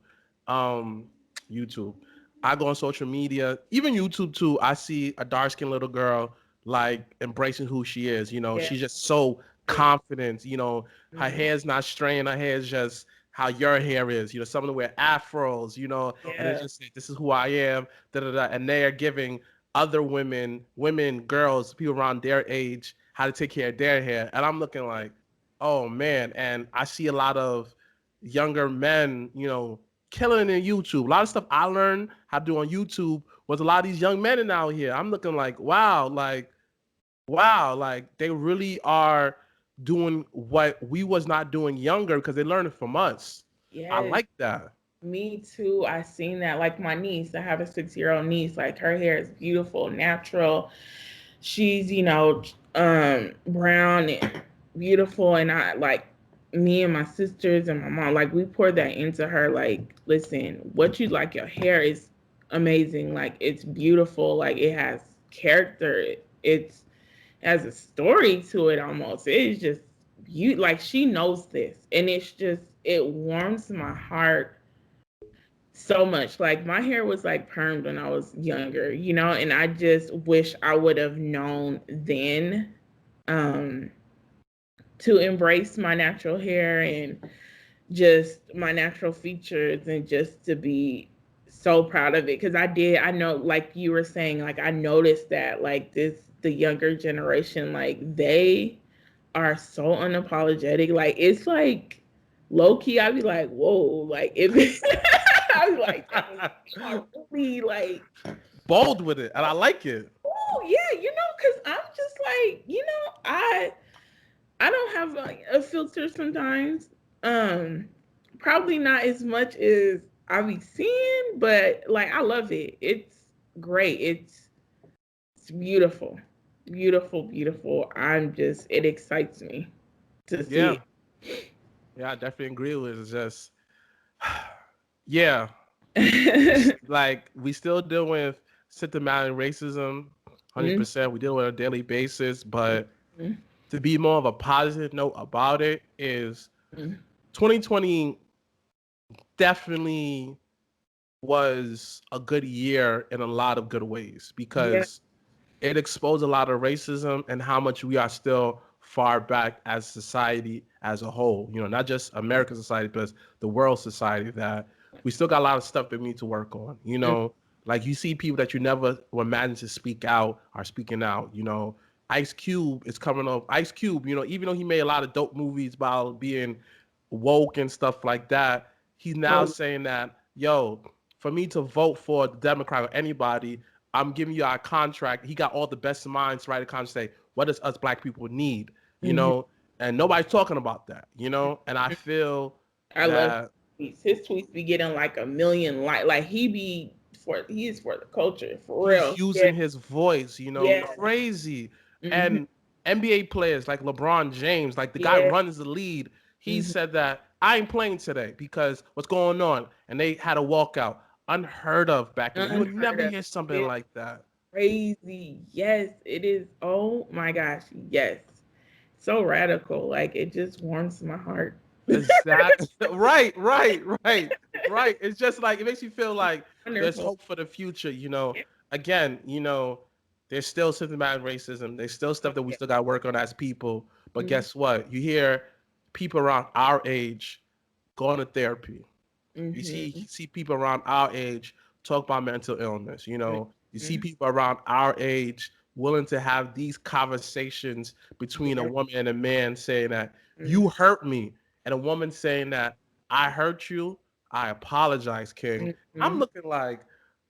um, YouTube. I go on social media, even YouTube too. I see a dark skinned little girl like embracing who she is. You know, Yeah. she's just so confident. You know, her Mhm. hair's not straight, her hair is just how your hair is. You know, some of them wear afros, you know, and it's Yeah. just this is who I am, da da da. And they are giving other women, girls, people around their age how to take care of their hair. And I'm looking like, oh man. And I see a lot of younger men, you know, killing it in YouTube. A lot of stuff I learned how to do on YouTube was a lot of these young men in out here. I'm looking like, wow, like they really are doing what we was not doing younger because they learned it from us. I Yes. like that. Me too. I seen that. Like my niece, I have a 6-year-old niece. Like her hair is beautiful, natural. She's, brown and beautiful. And I like me and my sisters and my mom, like we poured that into her. Like, listen, what you like, your hair is amazing. Like it's beautiful. Like it has character. It has a story to it almost. It's just you like she knows this. And it's just it warms my heart so much. Like my hair was like permed when I was younger, and I just wish I would have known then um to embrace my natural hair and just my natural features and just to be so proud of it because I know like you were saying like I noticed that like the younger generation like they are so unapologetic like it's like low key I'd be like whoa like if I was like, dang, you are really like, Bold with it, and I like it. oh yeah, because I'm just like, I don't have like a filter sometimes. Um, Probably not as much as I be seeing, but like I love it. It's great. It's beautiful, beautiful, beautiful. It excites me to Yeah, see yeah, I definitely agree with it. It's just, yeah, it. like we still deal with systematic racism, Mhm, 100%. We deal with it on a daily basis, but mhm, to be more of a positive note about it is mhm. 2020 definitely was a good year in a lot of good ways Yeah. because it exposed a lot of racism and how much we are still far back as society as a whole. You know, not just American society, but the world society that we still got a lot of stuff that we need to work on. You know, like you see people that you never would imagine to speak out are speaking out. You know, Ice Cube is coming off. Ice Cube, you know, even though he made a lot of dope movies about being woke and stuff like that, he's now So saying that, yo, for me to vote for the Democrat or anybody, I'm giving you our contract. He got all the best minds to write a contract, say, what does us black people need? You mhm. know, and nobody's talking about that, you know? And I feel I love that tweets. His tweets be getting like a million like he is for the culture for he's real. Yeah, using his voice, you know, yeah, crazy. hmm And NBA players like LeBron James, like the guy yeah, runs the lead, he hmm said that I ain't playing today because what's going on? And they had a walkout. Unheard of back in the, you would unheard never of. hear something It's like that. crazy. Yes, it is. Oh my gosh, yes, so radical. Like it just warms my heart. Exactly. Right. It's just like it makes you feel like there's Wonderful. hope for the future. You know, again, you know, there's still systematic racism. There's still stuff that we still got to work on as people. But Mm-hmm. guess what? You hear people around our age going to therapy. You Mm-hmm. see people around our age talk about mental illness. You know, you see people around our age willing to have these conversations between a Yeah. woman and a man saying that Mm-hmm. you hurt me, and a woman saying that I hurt you. I apologize, King. I'm Mm-hmm. looking like,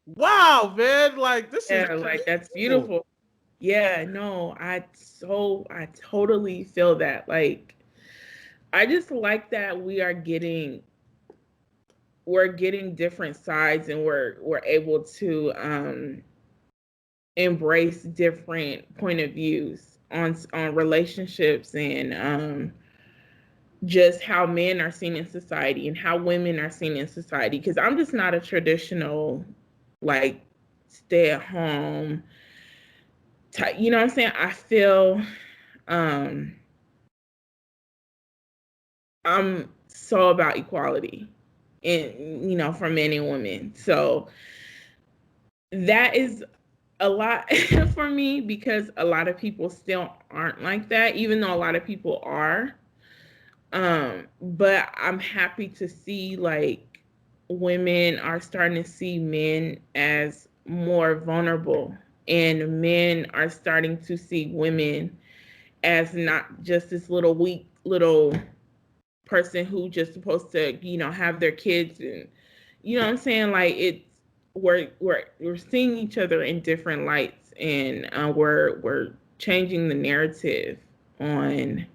wow, man, like this is Yeah, like just that's cool. beautiful. Yeah, no, I totally feel that. Like I just like that we're getting different sides and we're able to embrace different point of views on relationships and just how men are seen in society and how women are seen in society because I'm just not a traditional like stay at home type, you know what I'm saying? I feel um I'm so about equality and for men and women. So that is a lot for me, because a lot of people still aren't like that, even though a lot of people are. But I'm happy to see like women are starting to see men as more vulnerable, and men are starting to see women as not just this little weak little person who just supposed to, have their kids, and you know what I'm saying? Like it's we're seeing each other in different lights, and we're changing the narrative on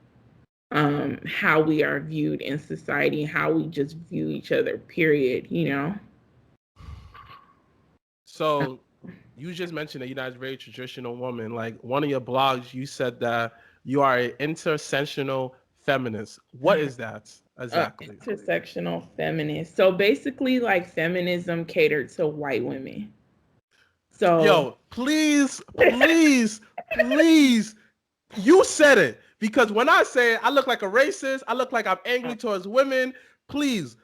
how we are viewed in society, how we just view each other, period. So you just mentioned that you're not a very traditional woman. Like one of your blogs, you said that you are an intersectional feminist. What is that exactly? Intersectional feminist. So basically, like feminism catered to white women. So Yo, please, please, please. You said it. Because when I say it, I look like a racist, I look like I'm angry towards women. Please,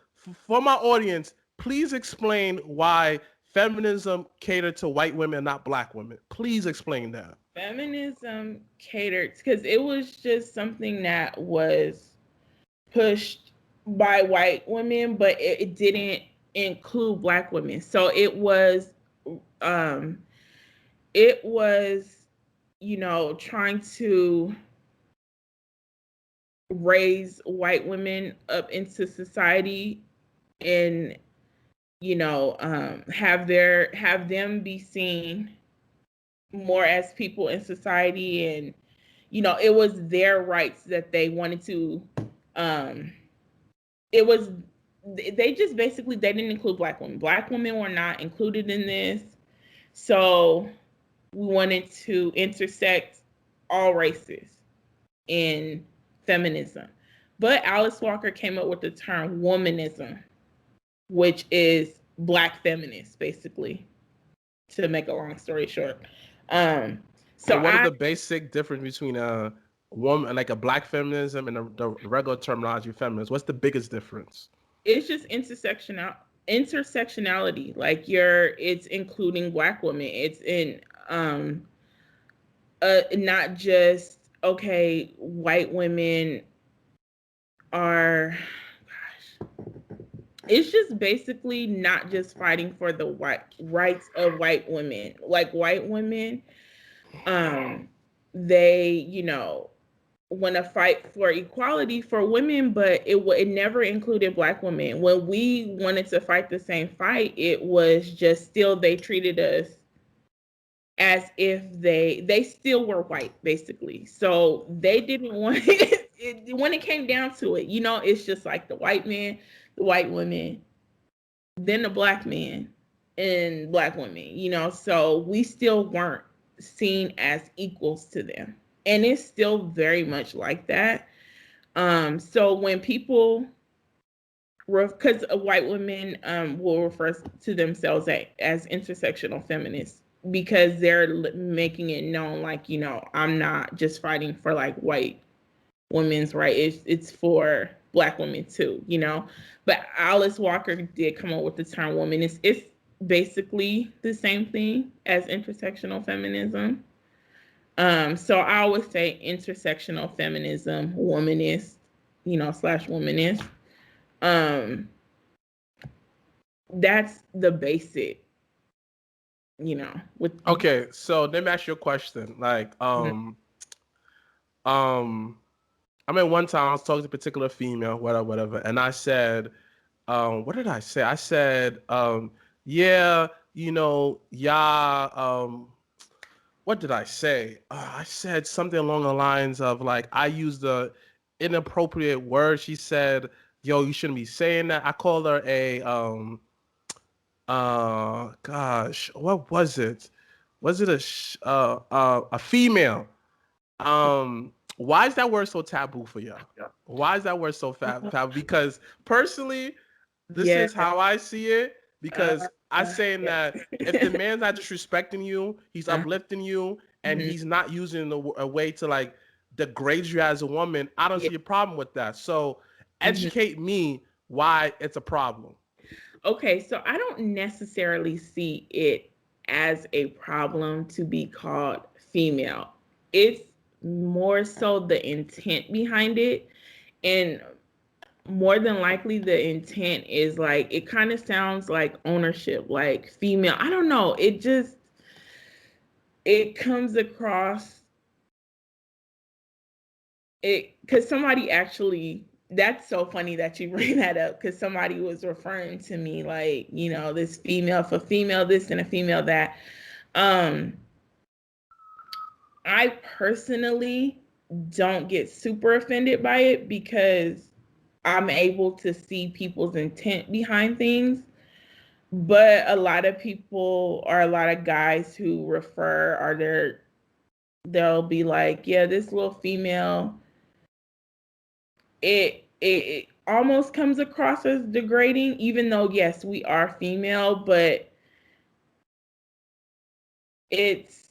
for my audience, please explain why feminism catered to white women, not black women. Please explain that. feminism catered because it was just something that was pushed by white women, but it didn't include black women. So um it was, trying to raise white women up into society, and have them be seen more as people in society, and it was their rights that they wanted to um it was they just basically, they didn't include black women were not included in this. So we wanted to intersect all races in feminism. But Alice Walker came up with the term womanism, which is black feminists, basically, to make a long story short. Um, So so what are the basic difference between a woman, like a black feminism, and the regular terminology feminist? What's the biggest difference? it's just intersectionality. Like it's including black women. It's in not just, okay, white women are, gosh, it's just basically not just fighting for the white rights of white women. Like white women, um, they, want to fight for equality for women, but it never included black women. When we wanted to fight the same fight, it was just still they treated us as if they still were white, basically. So they didn't want when it came down to it, it's just like the white man, the white women, then the black man and black women, so we still weren't seen as equals to them. And it's still very much like that. So when people, because white women will refer to themselves as intersectional feminists, because they're making it known, like, I'm not just fighting for like white women's right, it's for black women too. But Alice Walker did come up with the term woman. It's basically the same thing as intersectional feminism. So I always say intersectional feminism, womanist, slash womanist. um that's the basic, with. Okay, so let me ask you a question. Like, um, I mean, one time I was talking to a particular female, whatever, whatever, and I said, what did I say? I said, yeah, yeah, what did I say? I said something along the lines of like I used the inappropriate word. She said, "Yo, you shouldn't be saying that." I called her gosh, what was it? Was it a female? Why is that word so taboo for y'all? Why is that word so taboo? Because personally, this Yeah. is how I see it. Because I saying Yeah. that if the man's not disrespecting you, he's uh, uplifting you, and mhm. he's not using a way to like degrade you as a woman, I don't Yeah. see a problem with that. So Mhm. educate me why it's a problem. Okay, so I don't necessarily see it as a problem to be called female. It's more so the intent behind it. And more than likely, the intent is like, it kind of sounds like ownership, like female. I don't know. It comes across it because somebody actually, that's so funny that you bring that up because somebody was referring to me like, this female for female this and a female that. um I personally don't get super offended by it because I'm able to see people's intent behind things. But a lot of people, or a lot of guys who refer, or they'll be like, yeah, this little female, it almost comes across as degrading, even though yes, we are female, but it's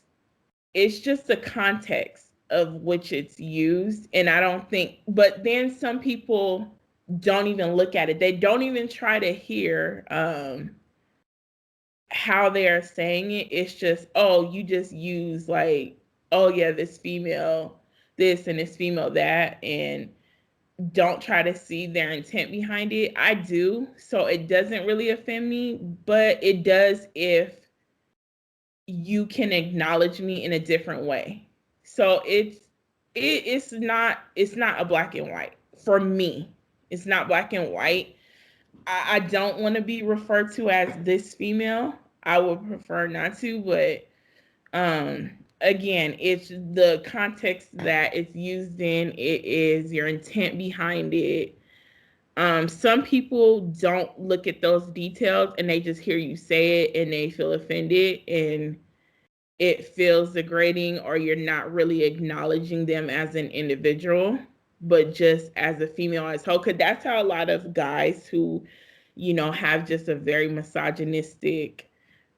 it's just the context of which it's used. And I don't think, but then some people don't even look at it. They don't even try to hear how they are saying it. It's just, oh, you just use like, oh yeah, this female this and this female that, and don't try to see their intent behind it. I do, so it doesn't really offend me, but it does if you can acknowledge me in a different way. So it's not a black and white for me. It's not black and white. I don't want to be referred to as this female. I would prefer not to, but again, it's the context that it's used in. It is your intent behind it. Some people don't look at those details and they just hear you say it and they feel offended, and it feels degrading, or you're not really acknowledging them as an individual, but just as a female as whole. Because that's how a lot of guys who, have just a very misogynistic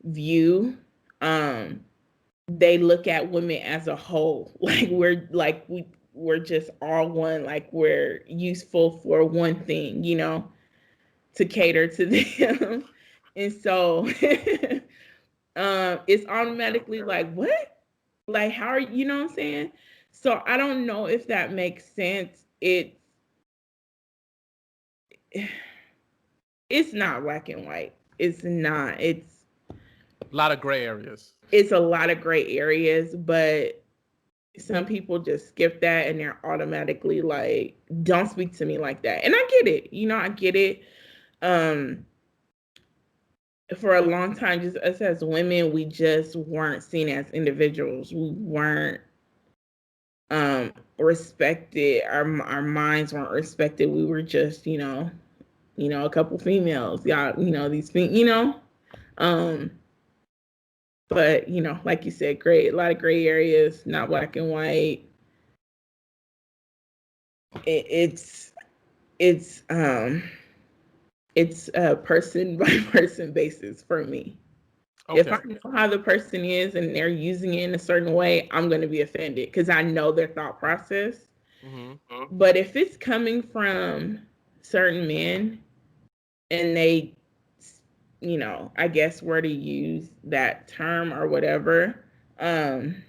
view, they look at women as a whole. We're just all one, like we're useful for one thing, to cater to them. And so it's automatically like, what? Like, how are you know what I'm saying? So I don't know if that makes sense. It's not black and white. It's not. A lot of gray areas. It's a lot of gray areas, but some people just skip that and they're automatically like, don't speak to me like that. And I get it. I get it. For a long time, just us as women, we just weren't seen as individuals. We weren't respected. Our minds weren't respected. We were just, a couple females. Yeah, these um but like you said, a lot of gray areas, not black and white. It's it's a person by person basis for me. Okay. If I know how the person is and they're using it in a certain way, I'm going to be offended because I know their thought process. Mm-hmm. But if it's coming from certain men and they, I guess were to use that term or whatever, then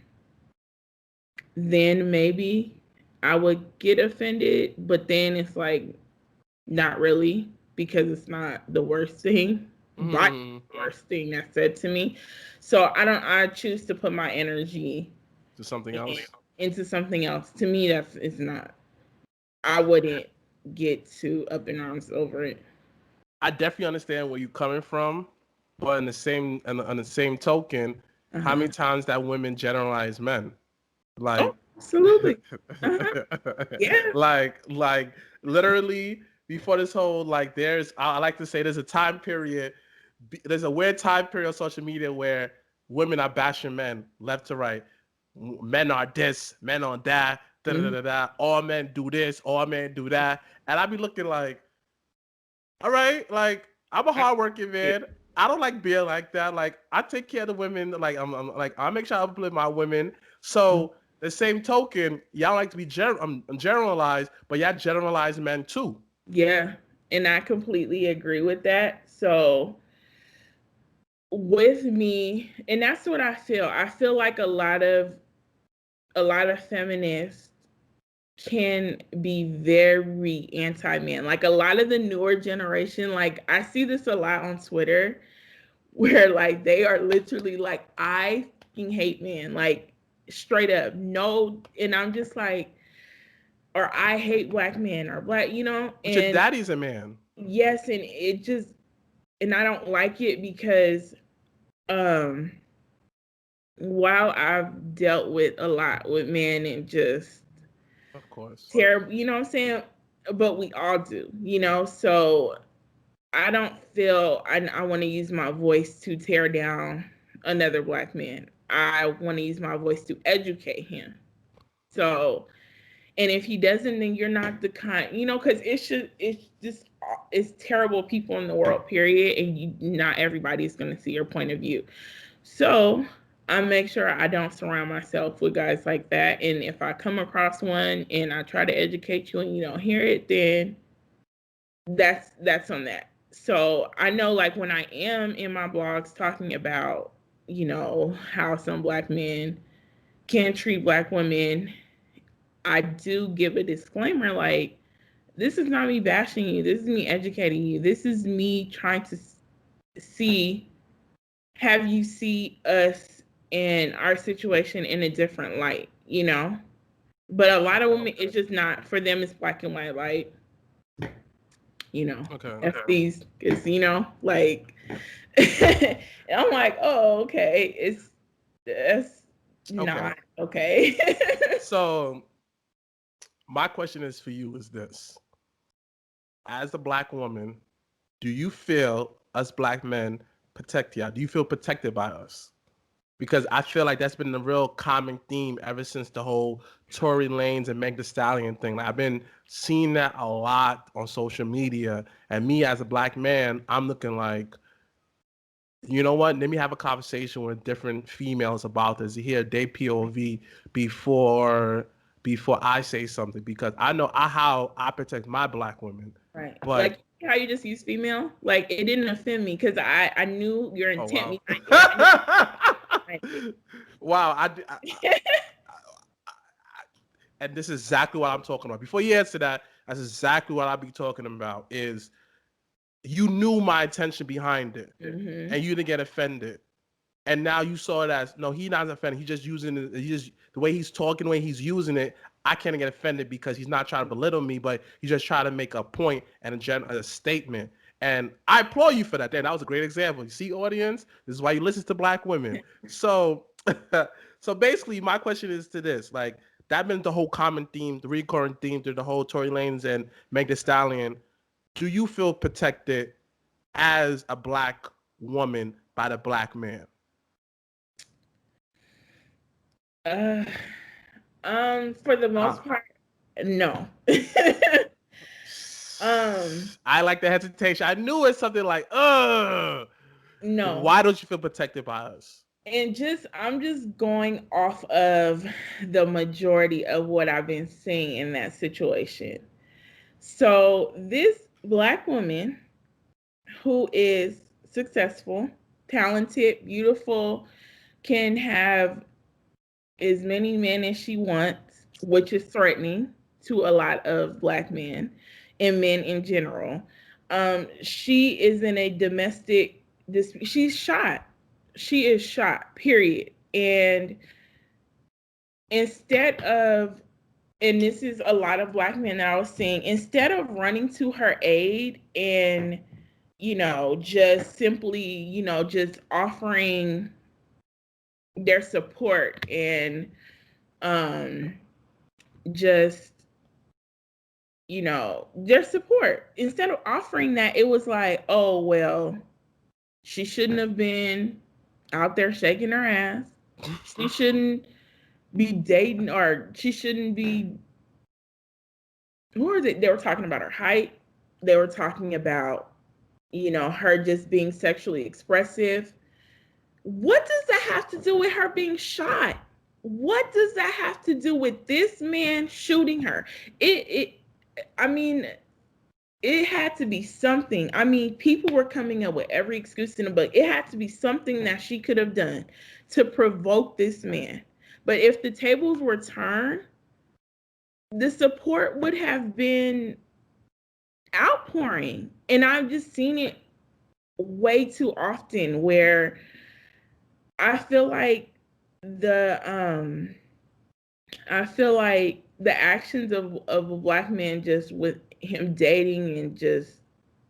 maybe I would get offended. But then it's like, not really, because it's not the worst thing. But the worst thing that's said to me. So I choose to put my energy to something else. Into something else. To me, it's not. I wouldn't get too up in arms over it. I definitely understand where you're coming from, but on the same token, how many times that women generalize men? Like, absolutely. Yeah. Like literally before this whole, like, I like to say there's a time period, there's a weird time period on social media where women are bashing men left to right. Men are this, men are that, da da da da. All men do this, all men do that, and I be looking like, all right, like, I'm a hardworking man. I don't like being like that. Like, I take care of the women. Like, I'm like, I make sure I uplift my women. So the same token, y'all like to be generalized, but y'all generalize men too. Yeah, and I completely agree with that. So with me, and that's what I feel. I feel like a lot of feminists can be very anti-man. Like a lot of the newer generation, like I see this a lot on Twitter where like they are literally like, I fucking hate men, like straight up. No, and I'm just like, or I hate black men or black, But your and daddy's a man. yes, and it just, and I don't like it because um while I've dealt with a lot with men and just Of course. terrible, you know what I'm saying? But we all do, so I don't feel I want to use my voice to tear down another black man. I want to use my voice to educate him. So, and if he doesn't, then you're not the kind, because it's just, it's terrible people in the world, period. And not everybody is going to see your point of view. So I make sure I don't surround myself with guys like that. And if I come across one and I try to educate you and you don't hear it, then that's on that. So I know, like, when I am in my blogs talking about, how some black men can treat black women, I do give a disclaimer like, this is not me bashing you. This is me educating you. This is me trying to see, have you see us in our situation in a different light. But a lot of women, it's just not, for them, it's black and white, like, Okay. F these, because, like, and I'm like, oh, okay, that's Okay. not okay. So my question is for you is this. As a black woman, do you feel us black men protect you? Do you feel protected by us? Because I feel like that's been the real common theme ever since the whole Tory Lanez and Meg Thee Stallion thing. Like, I've been seeing that a lot on social media, and me as a black man, I'm looking like, you know what? Let me have a conversation with different females about this to hear their POV before I say something, because I know how I protect my black women. Right. But Like how you just use female, like it didn't offend me because I knew your oh intent wow, behind it. I knew behind wow, it. and this is exactly what I'm talking about. Before you answer that, that's exactly what I'll be talking about. Is you knew my intention behind it, Hmm. and you didn't get offended, and now you saw it as no, he's not offended. He's just using it. He just the way he's talking, the way he's using it. I can't get offended because he's not trying to belittle me, but he's just trying to make a point and a statement. And I applaud you for that. That was a great example. You see, audience, this is why you listen to black women. So, so basically, my question is to this: like, that been the whole common theme, the recurring theme through the whole Tory Lanez and Meg Thee Stallion. Do you feel protected as a black woman by the black man? Uh, for the most Ah. part, no. um, I like the hesitation. I knew it's something like, no. why don't you feel protected by us? And I'm just going off of the majority of what I've been seeing in that situation. So this black woman who is successful, talented, beautiful, can have as many men as she wants, which is threatening to a lot of black men and men in general. She is in a domestic dispute. She's shot. She is shot, period. And instead of, and this is a lot of black men that I was seeing, instead of running to her aid and, just simply, just offering their support and um just their support, instead of offering that, it was like, oh well, she shouldn't have been out there shaking her ass, she shouldn't be dating, or she shouldn't be, who is it, they were talking about her height, they were talking about her just being sexually expressive. What does that have to do with her being shot? What does that have to do with this man shooting her? I mean, it had to be something. I mean, people were coming up with every excuse in the book. It had to be something that she could have done to provoke this man. But if the tables were turned, the support would have been outpouring. And I've just seen it way too often where I feel like the I feel like the actions of a black man, just with him dating and just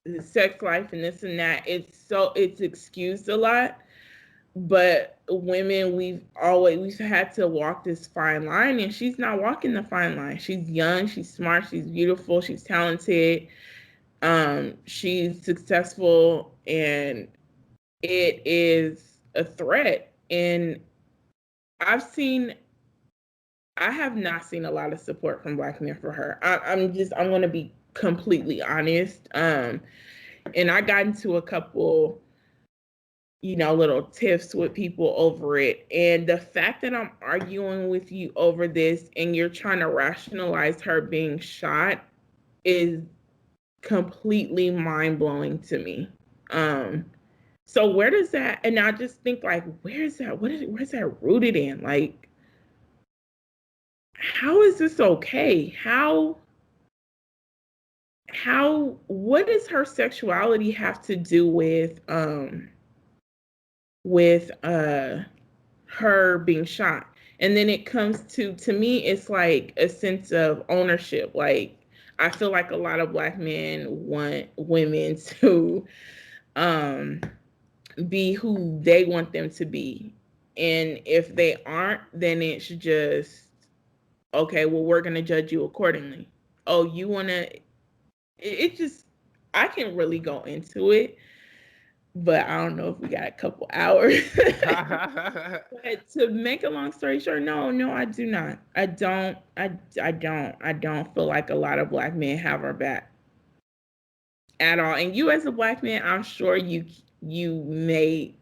his sex life and this and that, it's excused a lot. But women, we've had to walk this fine line, and she's not walking the fine line. She's young, she's smart, she's beautiful, she's talented, she's successful, and it is a threat. And I've seen I have not seen a lot of support from black men for her. I'm gonna be completely honest. And I got into a couple, little tiffs with people over it. And the fact that I'm arguing with you over this and you're trying to rationalize her being shot is completely mind blowing to me. So where does that, and I just think like, where's that rooted in? Like, how is this okay? What does her sexuality have to do with her being shot? And then it comes to me, it's like a sense of ownership. Like, I feel like a lot of black men want women to um be who they want them to be. And if they aren't, then it's just, okay, well, we're going to judge you accordingly. Oh, you want to, it just, I can really go into it, but I don't know if we got a couple hours. But to make a long story short, no, I do not. I don't feel like a lot of black men have our back at all. And you as a black man, I'm sure you may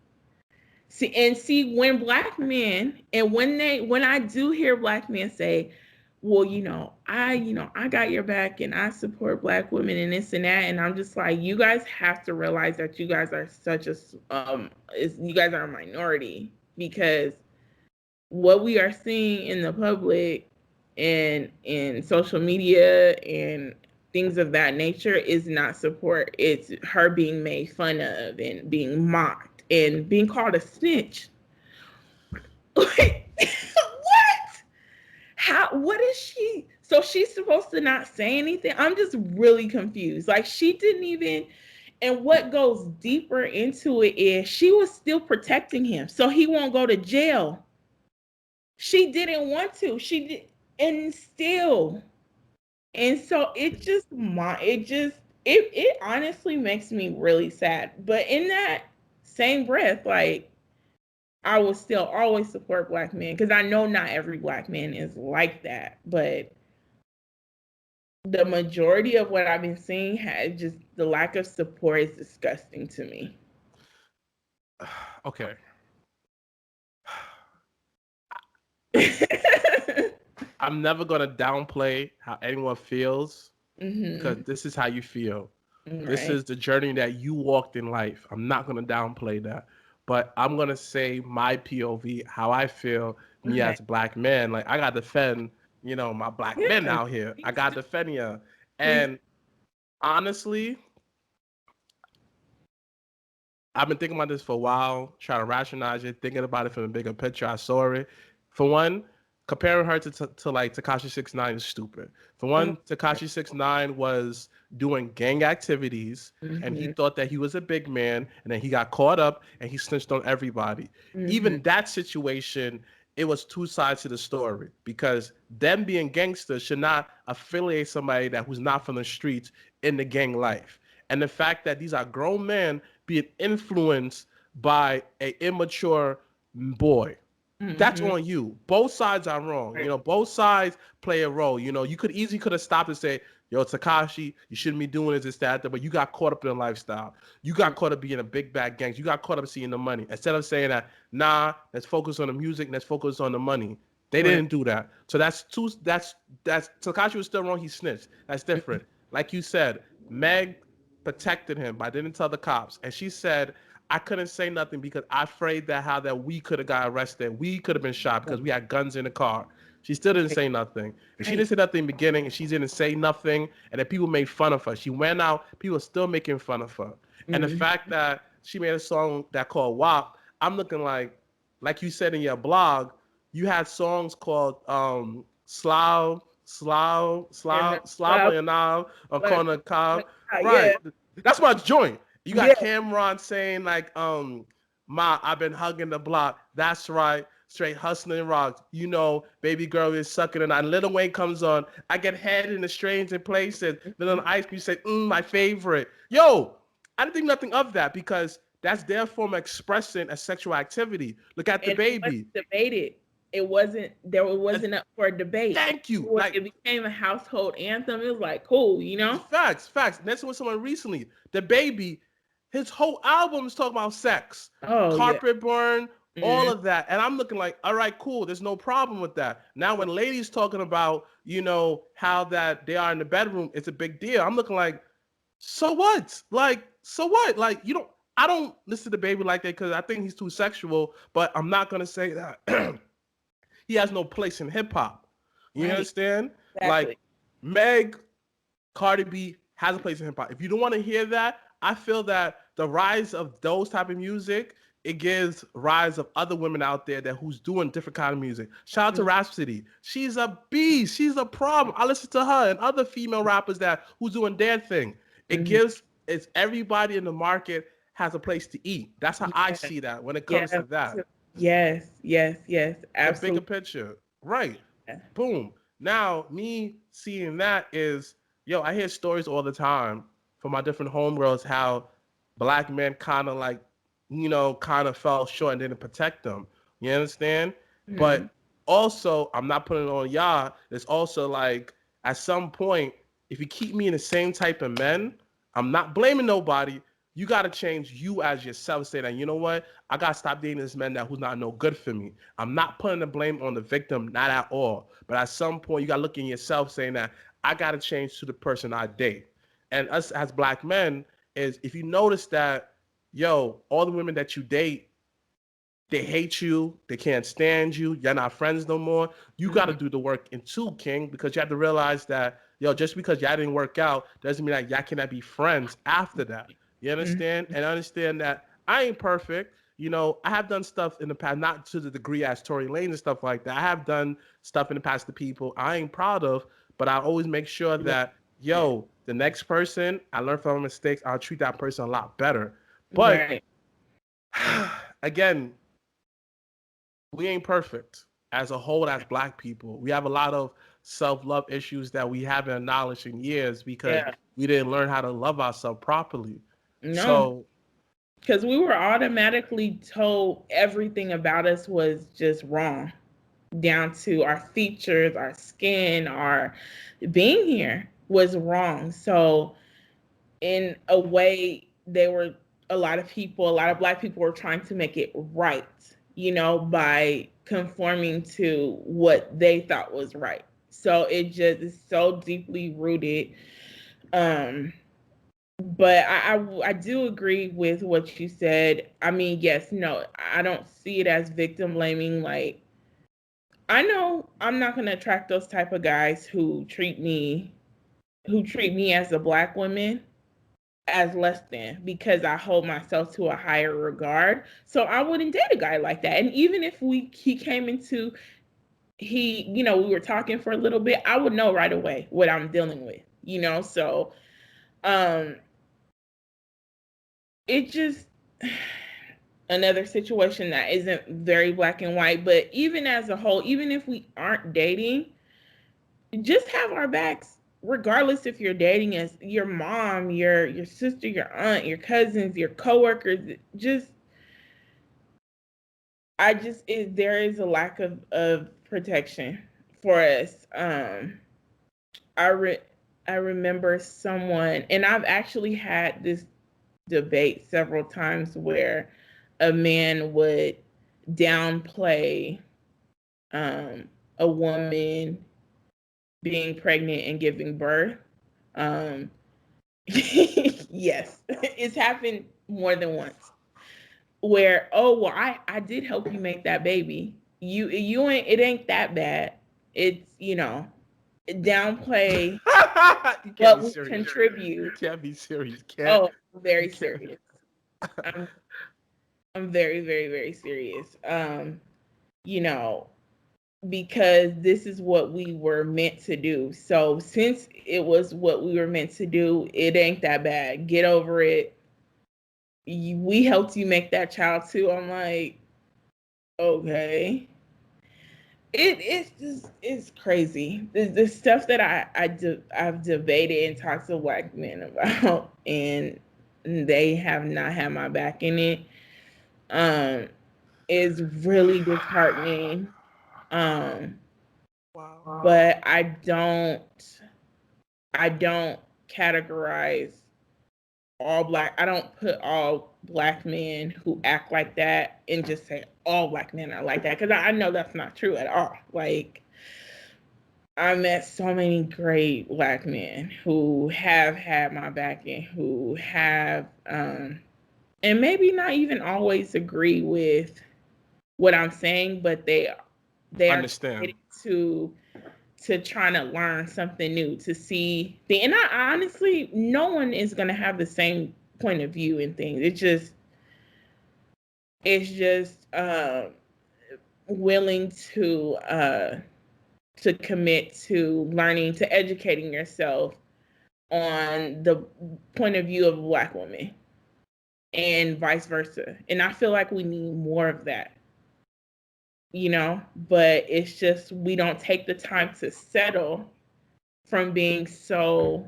see when black men, and when I do hear black men say, well, I got your back and I support black women and this and that, and I'm just like, you guys have to realize that you guys are you guys are a minority, because what we are seeing in the public and in social media and things of that nature is not support. It's her being made fun of and being mocked and being called a snitch. What? What is she? So she's supposed to not say anything? I'm just really confused. Like, she didn't even, and what goes deeper into it is she was still protecting him so he won't go to jail. She didn't want to. She did, and still. And so it honestly makes me really sad. But in that same breath, like, I will still always support black men, because I know not every black man is like that, but the majority of what I've been seeing has just, the lack of support is disgusting to me. Okay. I'm never gonna downplay how anyone feels, because this is how you feel. This Right. is the journey that you walked in life. I'm not gonna downplay that, but I'm gonna say my POV, how I feel, me Okay. as a black man. Like, I gotta defend, my black men Yeah. out here. I Please gotta do. defend you. Please. And honestly, I've been thinking about this for a while, trying to rationalize it, thinking about it from a bigger picture. I saw it. For one, comparing her to like Takashi 69 is stupid. For one, Takashi 69 was doing gang activities, and he Mm-hmm. thought that he was a big man, and then he got caught up and he snitched on everybody. Mm-hmm. Even that situation, it was two sides to the story, because them being gangsters should not affiliate somebody that who's not from the streets in the gang life. And the fact that these are grown men being influenced by a immature boy, that's Mm-hmm. on you. Both sides are wrong. Both sides play a role. You could have stopped and say, yo, Takashi, you shouldn't be doing this, that, but you got caught up in the lifestyle. You got caught up being a big bad gangster. You got caught up seeing the money. Instead of saying that, nah, let's focus on the music, let's focus on the money. They Right. didn't do that. So that's Takashi was still wrong. He snitched. That's different. Like you said, Meg protected him, but I didn't tell the cops. And she said, I couldn't say nothing because I afraid that how that we could have got arrested. We could have been shot because we had guns in the car. She still didn't say nothing. And she didn't say nothing in the beginning, and she didn't say nothing, and then people made fun of her. She went out, people are still making fun of her. And the fact that she made a song that called WAP, I'm looking like you said in your blog, you had songs called Slava and now on Corner Cow. Yeah, Right. That's my joint. You got yeah, Cameron saying like, Ma, I've been hugging the block. That's right. Straight hustling rocks. You know, baby girl is sucking and Little Wayne comes on. I get head in the strange places. Then on ice cream say, my favorite. Yo, I didn't think nothing of that because that's their form of expressing a sexual activity. Look at the and it wasn't baby. debated. It wasn't up for a debate. Thank you. Like It became a household anthem. It was like cool, you know. facts. And that's with someone recently. The baby, his whole album is talking about sex, Oh yeah. carpet burn, all Mm-hmm. of that. And I'm looking like, all right, cool. There's no problem with that. Now, when ladies talking about, how that they are in the bedroom, it's a big deal. I'm looking like, so what? Like, so what? Like, I don't listen to Baby like that because I think he's too sexual, but I'm not going to say that. He has no place in hip hop. You Right. understand? Exactly. Like, Meg, Cardi B has a place in hip hop. If you don't want to hear that, I feel that the rise of those type of music, it gives rise of other women out there that who's doing different kind of music. Shout out to Rhapsody. She's a beast. She's a problem. I listen to her and other female rappers that who's doing their thing. It Mm-hmm. gives it's everybody in the market has a place to eat. That's how I Yeah. see that when it Yeah. comes to that. Yes. The bigger Absolutely. picture. Right. Boom. Now, me seeing that is, yo, I hear stories all the time from my different homegirls how black men kind of like, kind of fell short and didn't protect them. You understand? Mm-hmm. But also, I'm not putting it on y'all. It's also like, at some point, if you keep me in the same type of men, I'm not blaming nobody. You got to change you as yourself. Say that, you know what? I got to stop dating this man that who's not no good for me. I'm not putting the blame on the victim, not at all. But at some point, you got to look in yourself saying that I got to change to the person I date. And us as black men is if you notice that, yo, all the women that you date, they hate you, they can't stand you, you're not friends no more. You got to do the work in too, King, because you have to realize that, yo, just because y'all didn't work out doesn't mean that y'all cannot be friends after that. You understand? And understand that I ain't perfect. I have done stuff in the past, not to the degree as Tory Lane and stuff like that. I have done stuff in the past to people I ain't proud of, but I always make sure that, yo, the next person, I learn from my mistakes, I'll treat that person a lot better. But Right. again, we ain't perfect as a whole as black people. We have a lot of self-love issues that we haven't acknowledged in years because Yeah. we didn't learn how to love ourselves properly. No, So because we were automatically told everything about us was just wrong, down to our features, our skin, our being here was wrong. So, in a way, a lot of people, a lot of black people were trying to make it right, by conforming to what they thought was right. So, it just is so deeply rooted. Um, but I do agree with what you said. I mean, yes, no, I don't see it as victim blaming. Like, I know I'm not going to attract those type of guys who treat me as a black woman as less than, because I hold myself to a higher regard. So I wouldn't date a guy like that. And even if he came into we were talking for a little bit, I would know right away what I'm dealing with. So um it just another situation that isn't very black and white. But even as a whole, even if we aren't dating, just have our backs regardless if you're dating as your mom, your sister, your aunt, your cousins, your coworkers. Just there is a lack of protection for us. I re- I remember someone, and I've actually had this debate several times where a man would downplay a woman being pregnant and giving birth. Um, Yes, it's happened more than once. Where, oh well, I did help you make that baby. You ain't, it ain't that bad. It's, downplay You can't be what we serious. You contribute. can't be serious. Oh, I'm You very can't. serious. I'm I'm very, very, very serious. You know, because this is what we were meant to do. So since it was what we were meant to do, it ain't that bad. Get over it. We helped you make that child too. I'm like, okay. It's just, it's crazy. The stuff that I've debated and talked to Black men about, and they have not had my back in it. Um, is really disheartening. Um, Wow. but I don't categorize all black. I don't put all Black men who act like that and just say all Black men are like that, because I know that's not true at all. Like, I met so many great Black men who have had my back and who have, and maybe not even always agree with what I'm saying, but they are Understand. committed to trying to learn something new, to see the, and I honestly, no one is gonna have the same point of view in things. It's just willing to commit to learning, to educating yourself on the point of view of a Black woman and vice versa. And I feel like we need more of that, but it's just we don't take the time to settle from being so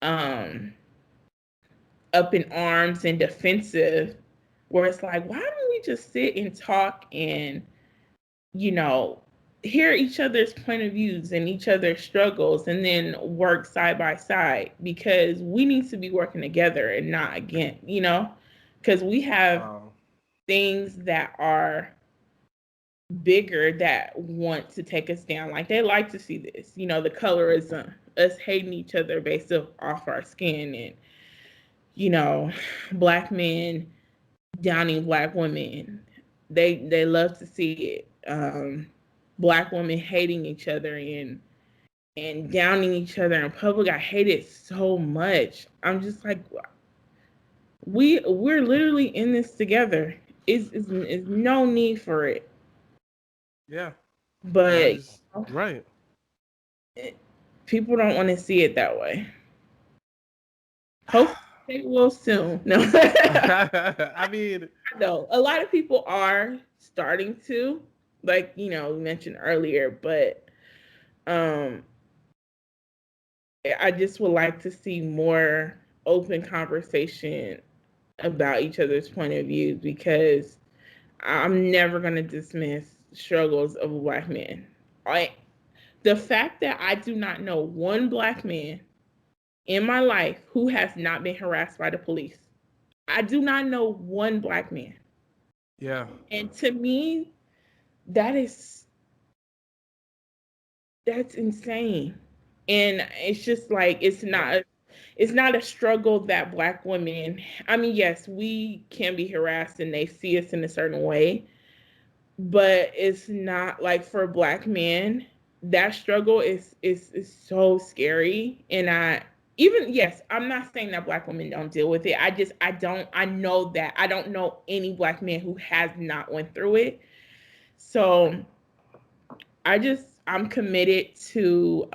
um up in arms and defensive, where it's like, why don't we just sit and talk and, you know, hear each other's point of views and each other's struggles, and then work side by side, because we need to be working together and not again, because we have Wow. things that are bigger that want to take us down. Like, they like to see this, the colorism, us hating each other based off our skin, and, you know, Black men downing Black women. They love to see it. Black women hating each other and downing each other in public. I hate it so much. I'm just like, we're literally in this together. It's no need for it. Yeah. Yeah. But Just right. it, people don't want to see it that way. Hopefully they will soon. No. I mean, No, a lot of people are starting to, like, we mentioned earlier, but um I just would like to see more open conversation about each other's point of views, because I'm never going to dismiss struggles of Black men. I The fact that I do not know one Black man in my life who has not been harassed by the police. I do not know one Black man. yeah. And to me, that is that's insane. And it's just like, Yeah. it's not a struggle that Black women, I mean, yes, we can be harassed and they see us in a certain way, but it's not like, for Black men, that struggle is so scary. And I even yes, I'm not saying that Black women don't deal with it. I know that I don't know any Black man who has not went through it. So I'm committed to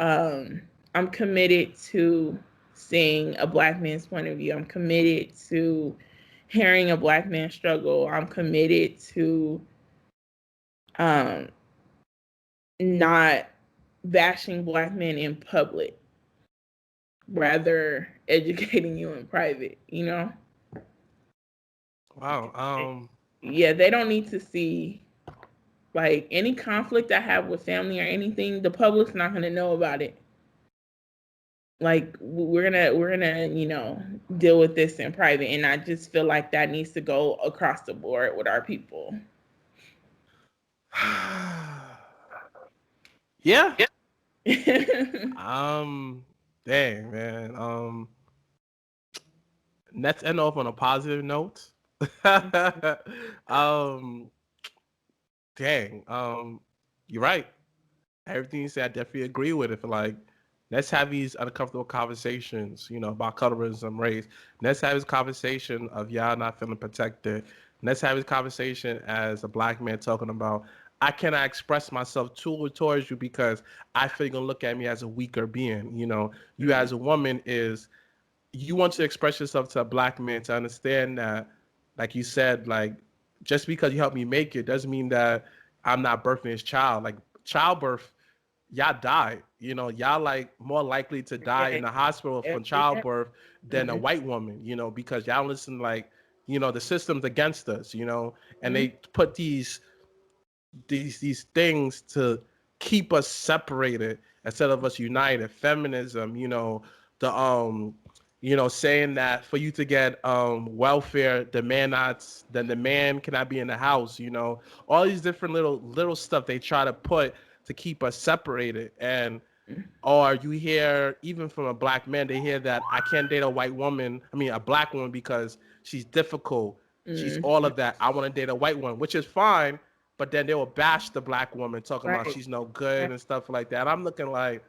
seeing a Black man's point of view. I'm committed to hearing a Black man struggle. I'm committed to um not bashing Black men in public, rather educating you in private. Wow. Yeah, they don't need to see, like, any conflict I have with family or anything. The public's not going to know about it. Like, we're gonna deal with this in private, and I just feel like that needs to go across the board with our people. Yeah. Yeah. Um. Dang, man. let's end off on a positive note. um, dang. You're right. Everything you said, I definitely agree with it. For like, let's have these uncomfortable conversations, about colorism, race. Let's have this conversation of y'all not feeling protected. Let's have this conversation as a black man talking about I cannot express myself towards you because I feel you're gonna look at me as a weaker being. You as a woman is you want to express yourself to a black man to understand that, like you said, like just because you help me make it doesn't mean that I'm not birthing his child. Like childbirth, y'all die. Y'all like more likely to die Yeah. in the hospital Yeah. from Yeah. childbirth than a white woman. Because y'all listen like, the system's against us. And Mhm. they put these things to keep us separated instead of us united. Feminism, the saying that for you to get welfare, then the man cannot be in the house. All these different little stuff they try to put to keep us separated. And or you hear even from a black man, they hear that I can't date a white woman, I mean a black woman, because she's difficult, she's Mhm. all of that. I want to date a white one, which is fine, but then they will bash the black woman, talking about Right. she's no good Right. and stuff like that. I'm looking like,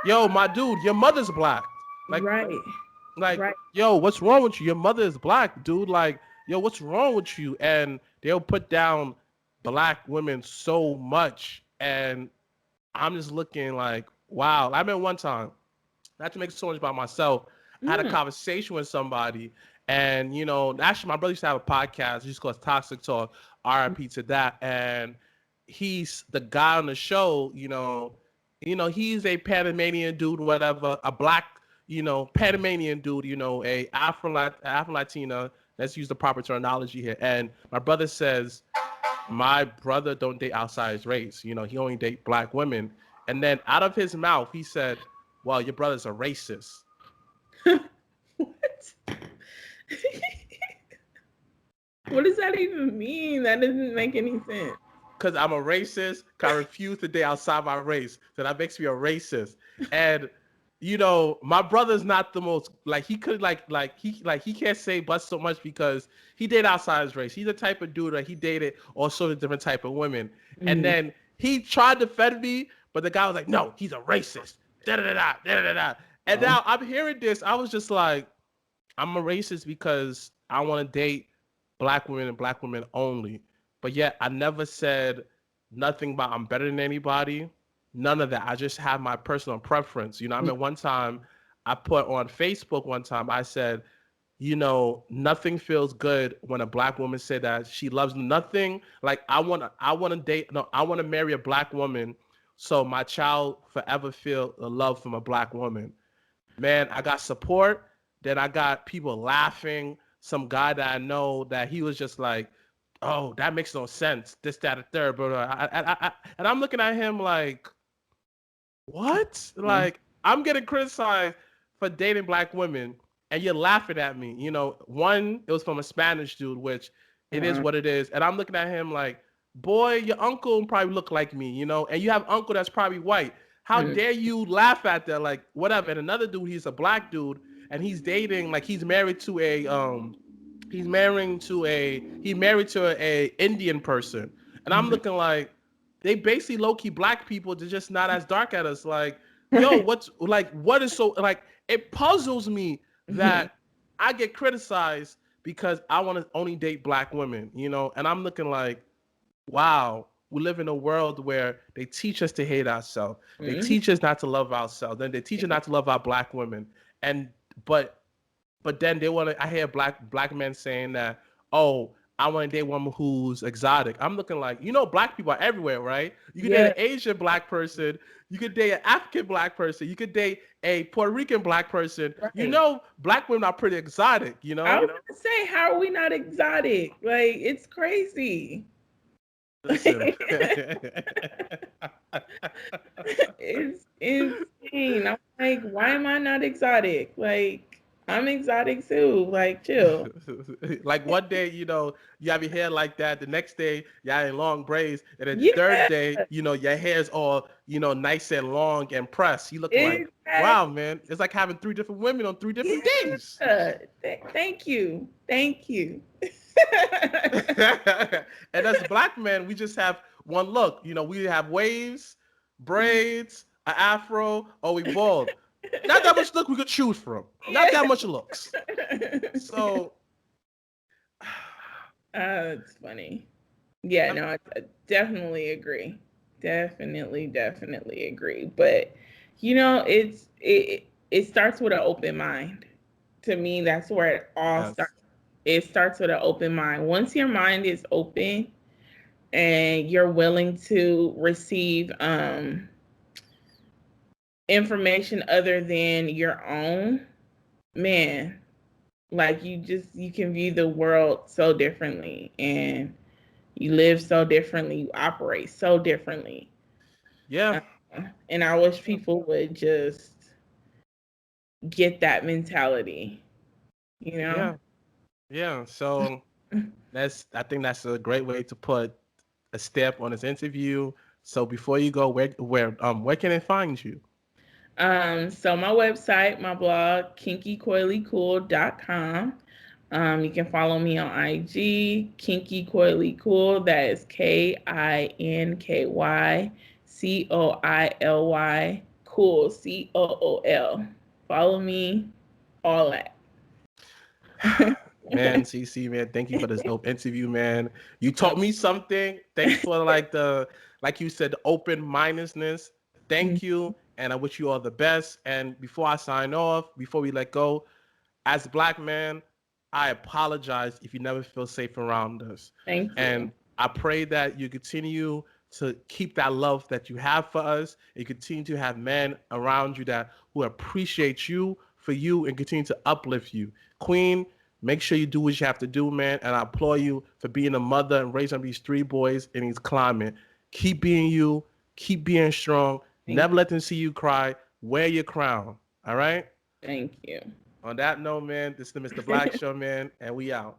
yo, my dude, your mother's black. Like, Right. like, Right. yo, what's wrong with you? Your mother is black, dude. Like, yo, what's wrong with you? And they'll put down black women so much. And I'm just looking like, wow. I remember one time, not to make so much about myself, I had a Mm. conversation with somebody, and actually, my brother used to have a podcast. He used to call it Toxic Talk. RIP to that. And he's the guy on the show. He's a Panamanian dude, whatever, a black, Panamanian dude. A Afro Latina. Let's use the proper terminology here. And my brother says, my brother don't date outside his race. He only date black women. And then out of his mouth, he said, well, your brother's a racist. What? What does that even mean? That doesn't make any sense. Because I'm a racist, because I refuse to date outside my race. So that makes me a racist. And my brother's not the most like he could he can't say but so much because he dated outside his race. He's the type of dude that he dated all sorts of different type of women. And Mhm. then he tried to defend me, but the guy was like, no, he's a racist. Da da da da da da. And Oh. now I'm hearing this. I was just like, I'm a racist because I want to date black women and black women only. But yet I never said nothing about I'm better than anybody. None of that. I just have my personal preference. I mean, one time I put on Facebook one time, I said, nothing feels good when a black woman said that she loves nothing. Like I want to date, no, I want to marry a black woman so my child forever feel the love from a black woman. Man, I got support. Then I got people laughing. Some guy that I know that he was just like, "Oh, that makes no sense." This, that, and third. But and I'm looking at him like, "What?" Mhm. Like I'm getting criticized for dating black women, and you're laughing at me. One, it was from a Spanish dude, which it is Wow. what it is, and I'm looking at him like, "Boy, your uncle probably look like me," and you have uncle that's probably white. How Mhm. dare you laugh at that? Like whatever. And another dude, he's a black dude, and he's dating like he's married to a Indian person, and I'm Mhm. looking like they basically low key black people. They're just not as dark at us. Like, yo, what is so like? It puzzles me Mhm. that I get criticized because I want to only date black women, and I'm looking like, wow, we live in a world where they teach us to hate ourselves. They Mhm. teach us not to love ourselves. Then they teach us not to love our black women. And but then they want to. I hear black men saying that, oh, I want to date a woman who's exotic. I'm looking like, black people are everywhere, right? You could date Yeah. an Asian black person. You could date an African black person. You could date a Puerto Rican black person. Right. Black women are pretty exotic. I was gonna say, how are we not exotic? Like, it's crazy. Listen. It's insane. I'm like, why am I not exotic? Like, I'm exotic too. Like, chill. Like one day, you have your hair like that. The next day, you have long braids, and then the third Yeah, day, your hair's all, nice and long and pressed. You looking like, Wow, man. It's like having 3 different women on 3 different days. Thank you. Thank you. And as black men, we just have one look. We have waves, braids, an afro, or we bald. Not that much look we could choose from. Not that much looks. So It's funny. Yeah, no, I definitely agree. Definitely agree. But it starts with an open mind. To me, that's where it all yes. starts. It starts with an open mind. Once your mind is open and you're willing to receive information other than your own, man, like you can view the world so differently, and you live so differently, you operate so differently. Yeah. Uh, and I wish people would just get that mentality, you know? Yeah. Yeah. So I think that's a great way to put a stamp on this interview. So before you go, where can they find you? So my website, my blog, kinkycoilycool.com. You can follow me on IG, Kinky Coily Cool. That is KINKYCOILY Cool, COOL. Follow me, all that. Man, CC, man, thank you for this dope interview, man. You taught me something. Thanks for like you said, the open mindedness. Thank you, and I wish you all the best. And before I sign off, before we let go, as a black man, I apologize if you never feel safe around us. Thank And you. I pray that you continue to keep that love that you have for us. And continue to have men around you that who appreciate you for you and continue to uplift you. Queen, make sure you do what you have to do, man. And I applaud you for being a mother and raising these 3 boys in these climate. Keep being you. Keep being strong. Thank Never let them see you cry. Wear your crown. All right? Thank you. On that note, man, this is the Mr. Black Show, man, and we out.